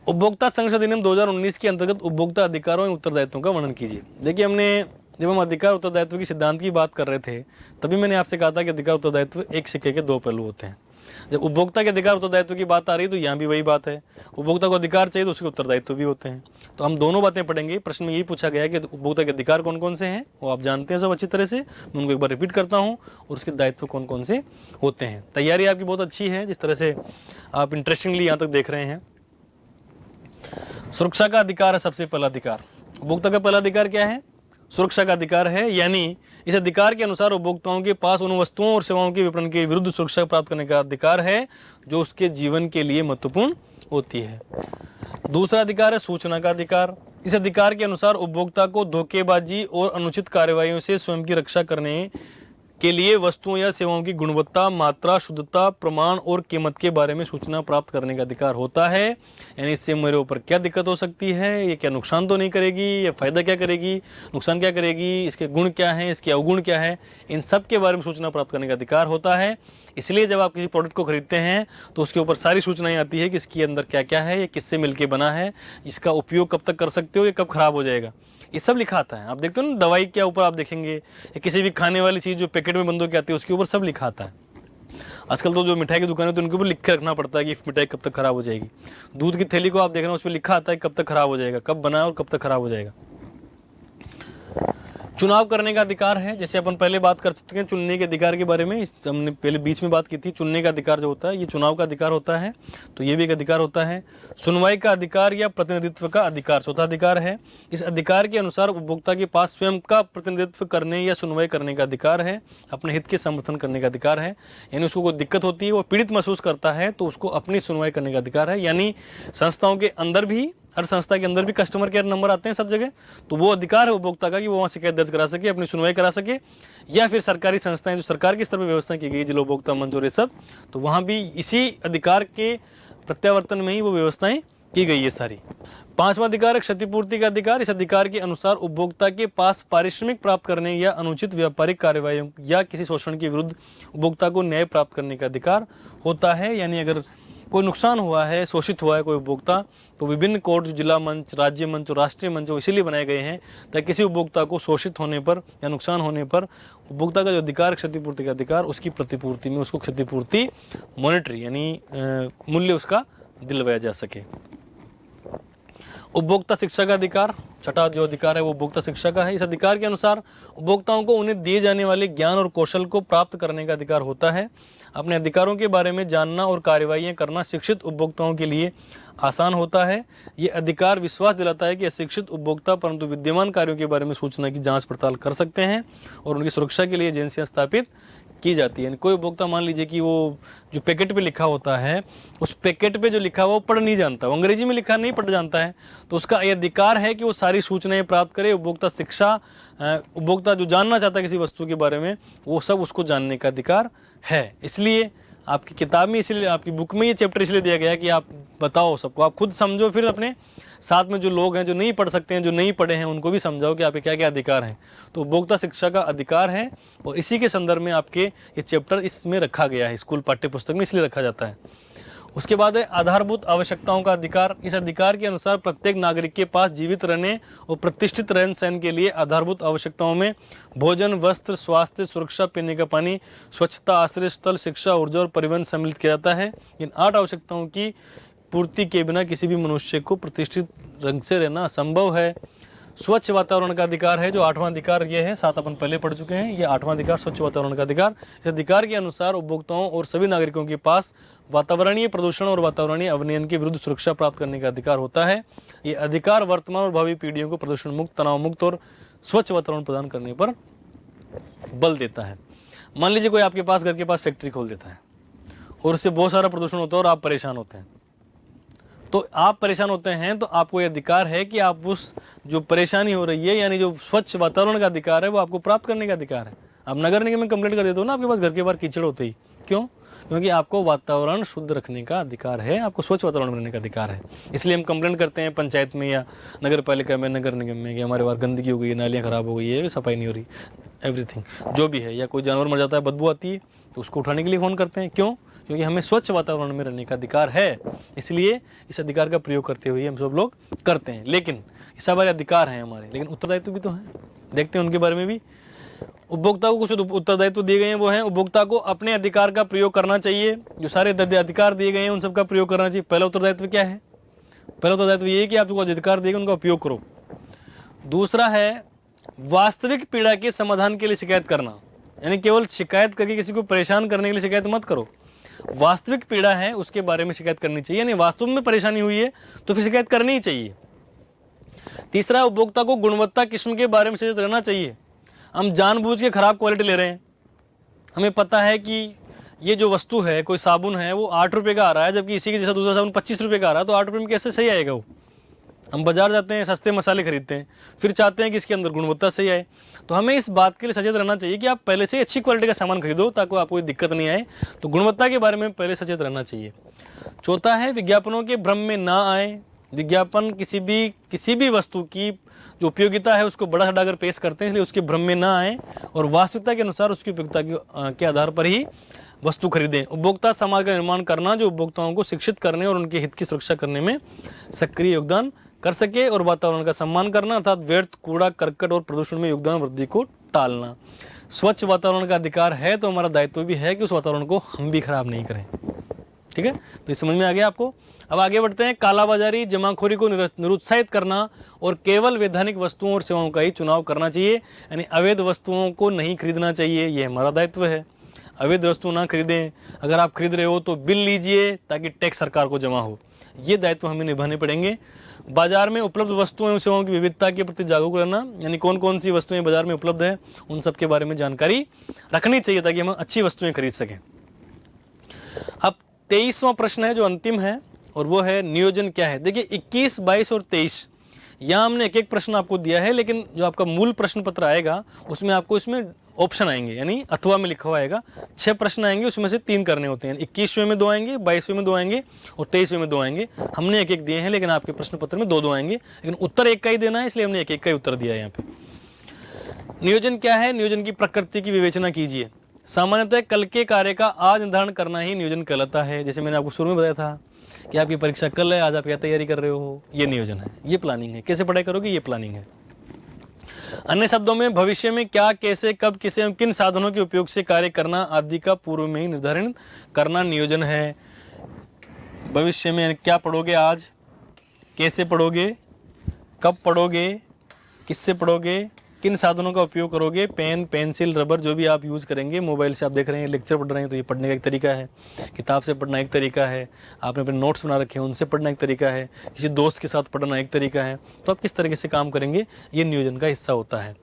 उपभोक्ता संरक्षण अधिनियम 2019 के अंतर्गत उपभोक्ता अधिकारों एवं उत्तरदायित्वों का वर्णन कीजिए। देखिए, जब हम अधिकार उत्तरदायित्व की सिद्धांत की बात कर रहे थे, तभी मैंने आपसे कहा था कि अधिकार उत्तरदायित्व एक सिक्के के 2 पहलू होते हैं। जब उपभोक्ता के अधिकार उत्तरदायित्व की बात आ रही है, तो यहाँ भी वही बात है। उपभोक्ता को अधिकार चाहिए तो उसके उत्तरदायित्व भी होते हैं। तो हम दोनों बातें पढ़ेंगे। प्रश्न में यही पूछा गया है कि उपभोक्ता के अधिकार कौन कौन से हैं, वो आप जानते हैं सब अच्छी तरह से। मैं उनको एक बार रिपीट करता हूँ, और उसके दायित्व कौन कौन से होते हैं। तैयारी आपकी बहुत अच्छी है, जिस तरह से आप इंटरेस्टिंगली यहाँ तक देख रहे हैं। सुरक्षा का अधिकार है सबसे पहला अधिकार। उपभोक्ता का पहला अधिकार क्या है? सुरक्षा का अधिकार है। यानी इस अधिकार के अनुसार उपभोक्ताओं के पास उन वस्तुओं और सेवाओं के विपणन के विरुद्ध सुरक्षा प्राप्त करने का अधिकार है जो उसके जीवन के लिए महत्वपूर्ण होती है। दूसरा अधिकार है सूचना का अधिकार। इस अधिकार के अनुसार उपभोक्ता को धोखेबाजी और अनुचित कार्रवाइयों से स्वयं की रक्षा करने के लिए वस्तुओं या सेवाओं की गुणवत्ता, मात्रा, शुद्धता, प्रमाण और कीमत के बारे में सूचना प्राप्त करने का अधिकार होता है। यानी इससे मेरे ऊपर क्या दिक्कत हो सकती है, ये क्या नुकसान तो नहीं करेगी, ये फायदा क्या करेगी, नुकसान क्या करेगी, इसके गुण क्या हैं, इसके अवगुण क्या है, इन सब के बारे में सूचना प्राप्त करने का अधिकार होता है। इसलिए जब आप किसी प्रोडक्ट को खरीदते हैं तो उसके ऊपर सारी सूचनाएं आती है कि इसके अंदर क्या क्या है, ये किससे मिलके बना है, इसका उपयोग कब तक कर सकते हो, ये कब खराब हो जाएगा, ये सब लिखा आता है। आप देखते हो ना, दवाई के ऊपर आप देखेंगे या किसी भी खाने वाली चीज़ जो पैकेट में बंद होकर आती है उसके ऊपर सब लिखा आता है। आजकल तो जो मिठाई की दुकान है तो उनके ऊपर लिख के रखना पड़ता है कि मिठाई कब तक खराब हो जाएगी। दूध की थैली को आप देख रहे हो, उस पर लिखा आता है कब तक खराब हो जाएगा, कब बना है और कब तक खराब हो जाएगा। चुनाव करने का अधिकार है, जैसे अपन पहले बात कर चुके हैं चुनने के अधिकार के बारे में, हमने पहले बीच में बात की थी। चुनने का अधिकार जो होता है ये चुनाव का अधिकार होता है, तो ये भी एक अधिकार होता है। सुनवाई का अधिकार या प्रतिनिधित्व का अधिकार चौथा अधिकार है। इस अधिकार के अनुसार उपभोक्ता के पास स्वयं का प्रतिनिधित्व करने या सुनवाई करने का अधिकार है, अपने हित के समर्थन करने का अधिकार है। यानी उसको कोई दिक्कत होती है, वो पीड़ित महसूस करता है तो उसको अपनी सुनवाई करने का अधिकार है। यानी संस्थाओं के अंदर भी, हर संस्था के अंदर भी कस्टमर केयर नंबर आते हैं सब जगह, तो वो अधिकार है उपभोक्ता का कि वो वहाँ शिकायत दर्ज करा सके, अपनी सुनवाई करा सके। या फिर सरकारी संस्थाएं जो सरकार के स्तर पर व्यवस्था की गई, जिला उपभोक्ता मंच और ये सब, तो वहाँ भी इसी अधिकार के प्रत्यावर्तन में ही वो व्यवस्थाएं की गई है सारी। पांचवा अधिकार है क्षतिपूर्ति का अधिकार। इस अधिकार के अनुसार उपभोक्ता के पास पारिश्रमिक प्राप्त करने या अनुचित व्यापारिक कार्यवाही या किसी शोषण के विरुद्ध उपभोक्ता को न्याय प्राप्त करने का अधिकार होता है। यानी अगर कोई नुकसान हुआ है, शोषित हुआ है कोई उपभोक्ता, तो विभिन्न कोर्ट, जिला मंच, राज्य मंच और राष्ट्रीय मंच इसीलिए बनाए गए हैं ताकि किसी उपभोक्ता को शोषित होने पर या नुकसान होने पर उपभोक्ता का जो अधिकार, क्षतिपूर्ति का अधिकार, उसकी प्रतिपूर्ति में उसको क्षतिपूर्ति मॉनेटरी यानी मूल्य उसका दिलवाया जा सके। उपभोक्ता शिक्षा का अधिकार, छठा जो अधिकार है वो उपभोक्ता शिक्षा का है। इस अधिकार के अनुसार उपभोक्ताओं को उन्हें दिए जाने वाले ज्ञान और कौशल को प्राप्त करने का अधिकार होता है। अपने अधिकारों के बारे में जानना और कार्रवाइयाँ करना शिक्षित उपभोक्ताओं के लिए आसान होता है। ये अधिकार विश्वास दिलाता है कि अशिक्षित उपभोक्ता परंतु विद्यमान कार्यों के बारे में सूचना की जांच पड़ताल कर सकते हैं और उनकी सुरक्षा के लिए एजेंसियां स्थापित की जाती है। कोई उपभोक्ता मान लीजिए कि वो जो पैकेट पे लिखा होता है, उस पैकेट पे जो लिखा हुआ वो पढ़ नहीं जानता, वो अंग्रेजी में लिखा नहीं पढ़ जानता है, तो उसका यह अधिकार है कि वो सारी सूचनाएं प्राप्त करे। उपभोक्ता शिक्षा, उपभोक्ता जो जानना चाहता है किसी वस्तु के बारे में, वो सब उसको जानने का अधिकार है। इसलिए आपकी किताब में, इसलिए आपकी बुक में ये चैप्टर इसलिए दिया गया है कि आप बताओ सबको, आप खुद समझो, फिर अपने साथ में जो लोग हैं जो नहीं पढ़ सकते हैं, जो नहीं पढ़े हैं, उनको भी समझाओ कि आपके क्या क्या अधिकार हैं। तो उपभोक्ता शिक्षा का अधिकार है और इसी के संदर्भ में आपके ये चैप्टर इसमें रखा गया है, स्कूल पाठ्य पुस्तक में इसलिए रखा जाता है। उसके बाद है आधारभूत आवश्यकताओं का अधिकार। इस अधिकार के अनुसार प्रत्येक नागरिक के पास जीवित रहने और प्रतिष्ठित रहन सहन के लिए आधारभूत आवश्यकताओं में भोजन, वस्त्र, स्वास्थ्य, सुरक्षा, पीने का पानी, स्वच्छता, आश्रय स्थल, शिक्षा, ऊर्जा और परिवहन सम्मिलित किया जाता है। इन 8 आवश्यकताओं की पूर्ति के बिना किसी भी मनुष्य को प्रतिष्ठित ढंग से रहना असंभव है। स्वच्छ वातावरण का अधिकार है, जो 8वां अधिकार ये है, 7 अपन पहले पढ़ चुके हैं। ये 8वां अधिकार स्वच्छ वातावरण का अधिकार। इस अधिकार के अनुसार उपभोक्ताओं और सभी नागरिकों के पास वातावरणीय प्रदूषण और वातावरणीय अवनयन के विरुद्ध सुरक्षा प्राप्त करने का अधिकार होता है। ये अधिकार वर्तमान और भावी पीढ़ियों को प्रदूषण मुक्त, तनाव मुक्त और स्वच्छ वातावरण प्रदान करने पर बल देता है। मान लीजिए कोई आपके पास घर के पास फैक्ट्री खोल देता है और उससे बहुत सारा प्रदूषण होता है और आप परेशान होते हैं, तो आप परेशान होते हैं तो आपको यह अधिकार है कि आप उस जो परेशानी हो रही है, यानी जो स्वच्छ वातावरण का अधिकार है, वो आपको प्राप्त करने का अधिकार है। आप नगर निगम में कंप्लेंट कर देते हो ना, आपके पास घर के बाहर कीचड़ होते ही, क्यों? क्योंकि आपको वातावरण शुद्ध रखने का अधिकार है, आपको स्वच्छ वातावरण बनाने का अधिकार है। इसलिए हम कंप्लेंट करते हैं पंचायत में या नगर पालिका में, नगर निगम में कि हमारे बाहर गंदगी हो गई है, नालियाँ खराब हो गई है, सफाई नहीं हो रही, एवरीथिंग जो भी है, या कोई जानवर मर जाता है, बदबू आती है, तो उसको उठाने के लिए फ़ोन करते हैं। क्यों? क्योंकि हमें स्वच्छ वातावरण में रहने का अधिकार है। इसलिए इस अधिकार का प्रयोग करते हुए हम सब लोग करते हैं। लेकिन ये सब अधिकार हैं हमारे, लेकिन उत्तरदायित्व भी तो हैं, देखते हैं उनके बारे में भी। उपभोक्ता को कुछ उत्तरदायित्व दिए गए हैं, वो हैं उपभोक्ता को अपने अधिकार का प्रयोग करना चाहिए। जो सारे अधिकार दिए गए हैं उन सब का प्रयोग करना चाहिए। पहला उत्तरदायित्व क्या है? पहला उत्तरदायित्व ये है कि आपको अधिकार दिए गए उनका उपयोग करो। दूसरा है वास्तविक पीड़ा के समाधान के लिए शिकायत करना, यानी केवल शिकायत करके किसी को परेशान करने के लिए शिकायत मत करो। वास्तविक पीड़ा है उसके बारे में शिकायत करनी चाहिए, यानी वास्तव में परेशानी हुई है तो फिर शिकायत करनी ही चाहिए। तीसरा, उपभोक्ता को गुणवत्ता किस्म के बारे में सचेत रहना चाहिए। हम जानबूझ के खराब क्वालिटी ले रहे हैं, हमें पता है कि ये जो वस्तु है, कोई साबुन है वो 8 रुपये का आ रहा है, जबकि इसी के जैसा दूसरा साबुन 25 रुपये का आ रहा है, तो 8 रुपये में कैसे सही आएगा वो? हम बाजार जाते हैं, सस्ते मसाले खरीदते हैं, फिर चाहते हैं कि इसके अंदर गुणवत्ता सही आए। तो हमें इस बात के लिए सचेत रहना चाहिए कि आप पहले से ही अच्छी क्वालिटी का सामान खरीदो ताकि आपको कोई दिक्कत नहीं आए। तो गुणवत्ता के बारे में पहले सचेत रहना चाहिए। चौथा है विज्ञापनों के भ्रम में ना आए। विज्ञापन किसी भी वस्तु की जो उपयोगिता है उसको बड़ा चढ़ाकर पेश करते हैं, इसलिए उसके भ्रम में ना आए और वास्तविकता के अनुसार उसकी उपयोगिता के आधार पर ही वस्तु खरीदें। उपभोक्ता समाज का निर्माण करना जो उपभोक्ताओं को शिक्षित करने और उनके हित की सुरक्षा करने में सक्रिय योगदान कर सके, और वातावरण का सम्मान करना अर्थात व्यर्थ, कूड़ा करकट और प्रदूषण में योगदान वृद्धि को टालना। स्वच्छ वातावरण का अधिकार है तो हमारा दायित्व भी है कि उस वातावरण को हम भी खराब नहीं करें। ठीक है, तो ये समझ में आ गया आपको। अब आगे बढ़ते हैं। कालाबाजारी, जमाखोरी को निरुत्साहित करना और केवल वैधानिक वस्तुओं और सेवाओं का ही चुनाव करना चाहिए, यानी अवैध वस्तुओं को नहीं खरीदना चाहिए, ये हमारा दायित्व है। अवैध वस्तु ना खरीदें, अगर आप खरीद रहे हो तो बिल लीजिए ताकि टैक्स सरकार को जमा हो, ये दायित्व हमें निभाने पड़ेंगे। बाजार में उपलब्ध वस्तुओं एवं सेवाओं की विविधता के प्रति जागरूक रहना, यानी कौन कौन सी वस्तुएं बाजार में उपलब्ध है उन सब के बारे में जानकारी रखनी चाहिए ताकि हम अच्छी वस्तुएं खरीद सकें। अब 23वां प्रश्न है जो अंतिम है, और वो है नियोजन क्या है। देखिए 21, 22 और 23 यहाँ हमने एक एक प्रश्न आपको दिया है, लेकिन जो आपका मूल प्रश्न पत्र आएगा उसमें आपको इसमें ऑप्शन आएंगे, यानी अथवा में लिखा हुआ आएगा। 6 प्रश्न आएंगे, उसमें से 3 करने होते हैं। 21वें में 2 आएंगे, 22वें में 2 आएंगे और 23वें में 2 आएंगे। हमने एक एक दिए हैं, लेकिन आपके प्रश्न पत्र में 2-2 आएंगे, लेकिन उत्तर एक का ही देना है, इसलिए हमने एक एक का ही उत्तर दिया है यहाँ पे। नियोजन क्या है, नियोजन की प्रकृति की विवेचना कीजिए। सामान्यतः कल के कार्य का आज निर्धारण करना ही नियोजन कहलाता है। जैसे मैंने आपको शुरू में बताया था कि आपकी परीक्षा कल है, आज आप क्या तैयारी कर रहे हो, ये नियोजन है, ये प्लानिंग है। कैसे पढ़ाई करोगे, ये प्लानिंग है। अन्य शब्दों में भविष्य में क्या, कैसे, कब, किसे एवं किन साधनों के उपयोग से कार्य करना आदि का पूर्व में ही निर्धारण करना नियोजन है। भविष्य में क्या पढ़ोगे, आज कैसे पढ़ोगे, कब पढ़ोगे, किससे पढ़ोगे, किन साधनों का उपयोग करोगे, पेन, पेंसिल, रबर जो भी आप यूज़ करेंगे। मोबाइल से आप देख रहे हैं, लेक्चर पढ़ रहे हैं तो ये पढ़ने का एक तरीका है। किताब से पढ़ना एक तरीका है, आपने अपने नोट्स बना रखे हैं उनसे पढ़ना एक तरीका है, किसी दोस्त के साथ पढ़ना एक तरीका है। तो आप किस तरीके से काम करेंगे, ये नियोजन का हिस्सा होता है।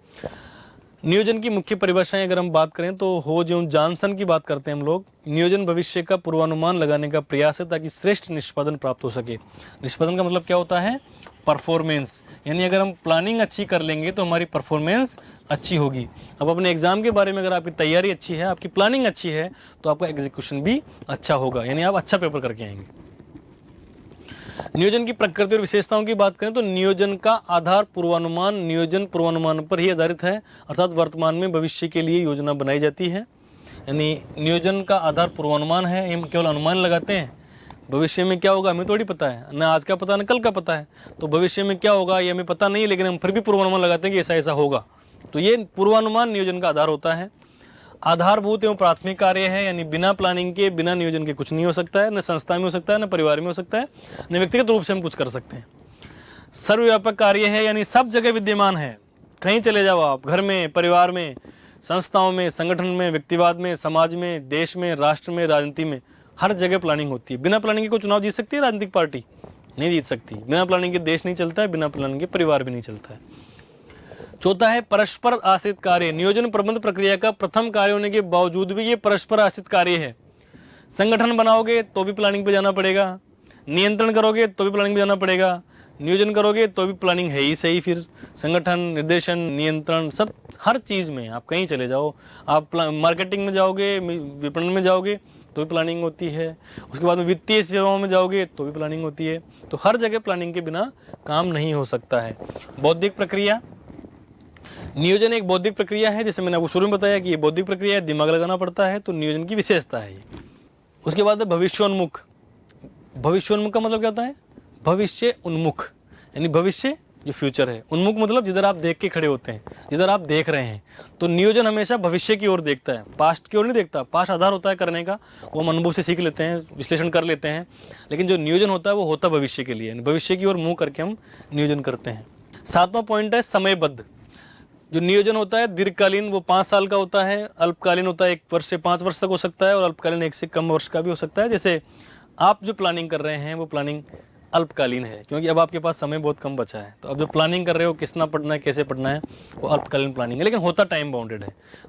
नियोजन की मुख्य परिभाषाएं अगर हम बात करें तो हो जो जॉनसन की बात करते हैं हम लोग, नियोजन भविष्य का पूर्वानुमान लगाने का प्रयास है ताकि श्रेष्ठ निष्पादन प्राप्त हो सके। निष्पादन का मतलब क्या होता है, परफॉर्मेंस, यानी अगर हम प्लानिंग अच्छी कर लेंगे तो हमारी परफॉर्मेंस अच्छी होगी। अब अपने एग्जाम के बारे में अगर आपकी तैयारी अच्छी है, आपकी प्लानिंग अच्छी है, तो आपका एग्जीक्यूशन भी अच्छा होगा, यानी आप अच्छा पेपर करके आएंगे। नियोजन की प्रकृति और विशेषताओं की बात करें तो नियोजन का आधार पूर्वानुमान नियोजन पूर्वानुमान पर ही आधारित है, अर्थात वर्तमान में भविष्य के लिए योजना बनाई जाती है। यानी नियोजन का आधार पूर्वानुमान है, हम केवल अनुमान लगाते हैं। भविष्य में क्या होगा हमें थोड़ी पता है, ना आज का पता ना कल का पता है, तो भविष्य में क्या होगा ये हमें पता नहीं है, लेकिन हम फिर भी पूर्वानुमान लगाते हैं कि ऐसा ऐसा होगा। तो ये पूर्वानुमान नियोजन का आधार होता है। आधारभूत एवं प्राथमिक कार्य है, यानी बिना प्लानिंग के, बिना नियोजन के कुछ नहीं हो सकता है, न संस्था में हो सकता है, न परिवार में हो सकता है, न व्यक्तिगत रूप से हम कुछ कर सकते हैं। सर्वव्यापक कार्य है, यानी सब जगह विद्यमान है। कहीं चले जाओ आप, घर में, परिवार में, संस्थाओं में, संगठन में, व्यक्तिवाद में, समाज में, देश में, राष्ट्र में, राजनीति में, हर जगह प्लानिंग होती है। बिना प्लानिंग के कोई चुनाव जीत सकती है राजनीतिक पार्टी? नहीं जीत सकती। बिना प्लानिंग के देश नहीं चलता है, बिना प्लानिंग के परिवार भी नहीं चलता है। चौथा है परस्पर आश्रित कार्य। नियोजन प्रबंध प्रक्रिया का प्रथम कार्य होने के बावजूद भी ये परस्पर आश्रित कार्य है। संगठन बनाओगे तो भी प्लानिंग पे जाना पड़ेगा, नियंत्रण करोगे तो भी प्लानिंग पे जाना पड़ेगा, नियोजन करोगे तो भी प्लानिंग है ही सही। फिर संगठन, निर्देशन, नियंत्रण, सब हर चीज़ में आप कहीं चले जाओ, आप मार्केटिंग में जाओगे, विपणन में जाओगे तो भी प्लानिंग होती है, उसके बाद में वित्तीय सेवाओं में जाओगे तो भी प्लानिंग होती है। तो हर जगह प्लानिंग के बिना काम नहीं हो सकता है। बौद्धिक प्रक्रिया, नियोजन एक बौद्धिक प्रक्रिया है, जैसे मैंने आपको शुरू में बताया कि ये बौद्धिक प्रक्रिया है, दिमाग लगाना पड़ता है, तो नियोजन की विशेषता है ये। उसके बाद है भविष्योन्मुख। भविष्योन्मुख का मतलब क्या होता है, भविष्य उन्मुख, यानी भविष्य जो फ्यूचर है, उन्मुख मतलब जिधर आप देख के खड़े होते हैं, जिधर आप देख रहे हैं। तो नियोजन हमेशा भविष्य की ओर देखता है, पास्ट की ओर नहीं देखता। पास्ट आधार होता है करने का, वो हम अनुभव से सीख लेते हैं, विश्लेषण कर लेते हैं, लेकिन जो नियोजन होता है वो होता है भविष्य के लिए, भविष्य की ओर मुँह करके हम नियोजन करते हैं। 7वां पॉइंट है समयबद्ध। जो नियोजन होता है दीर्घकालीन वो 5 साल का होता है, अल्पकालीन होता है 1 वर्ष से 5 वर्ष तक हो सकता है, और अल्पकालीन 1 से कम वर्ष का भी हो सकता है। जैसे आप जो प्लानिंग कर रहे हैं वो प्लानिंग अल्पकालीन है, क्योंकि अब आपके पास समय बहुत कम बचा है। तो अब जो प्लानिंग कर रहे हो कितना पढ़ना है, कैसे पढ़ना है, वो अल्पकालीन प्लानिंग है, लेकिन होता टाइम बाउंडेड है।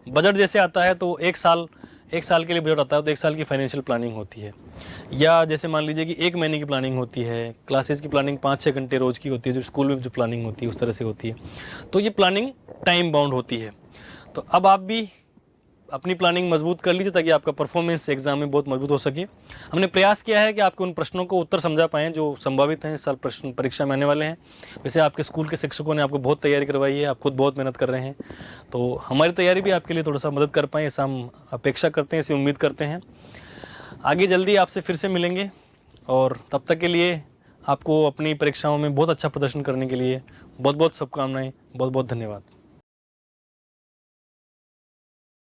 बजट जैसे आता है तो 1 साल एक साल के लिए बजट आता है तो एक साल की फाइनेंशियल प्लानिंग होती है, या जैसे मान लीजिए कि एक महीने की प्लानिंग होती है, क्लासेस की प्लानिंग 5-6 घंटे रोज़ की होती है, जो स्कूल में जो प्लानिंग होती है उस तरह से होती है। तो ये प्लानिंग टाइम बाउंड होती है। तो अब आप भी अपनी प्लानिंग मजबूत कर लीजिए ताकि आपका परफॉर्मेंस एग्जाम में बहुत मजबूत हो सके। हमने प्रयास किया है कि आपके उन प्रश्नों को उत्तर समझा पाएँ जो संभावित हैं इस साल प्रश्न परीक्षा में आने वाले हैं। वैसे आपके स्कूल के शिक्षकों ने आपको बहुत तैयारी करवाई है, आप खुद बहुत मेहनत कर रहे हैं, तो हमारी तैयारी भी आपके लिए थोड़ा सा मदद कर पाएँ ऐसा हम अपेक्षा करते हैं, ऐसी उम्मीद करते हैं। आगे जल्दी आपसे फिर से मिलेंगे और तब तक के लिए आपको अपनी परीक्षाओं में बहुत अच्छा प्रदर्शन करने के लिए बहुत बहुत शुभकामनाएँ, बहुत बहुत धन्यवाद।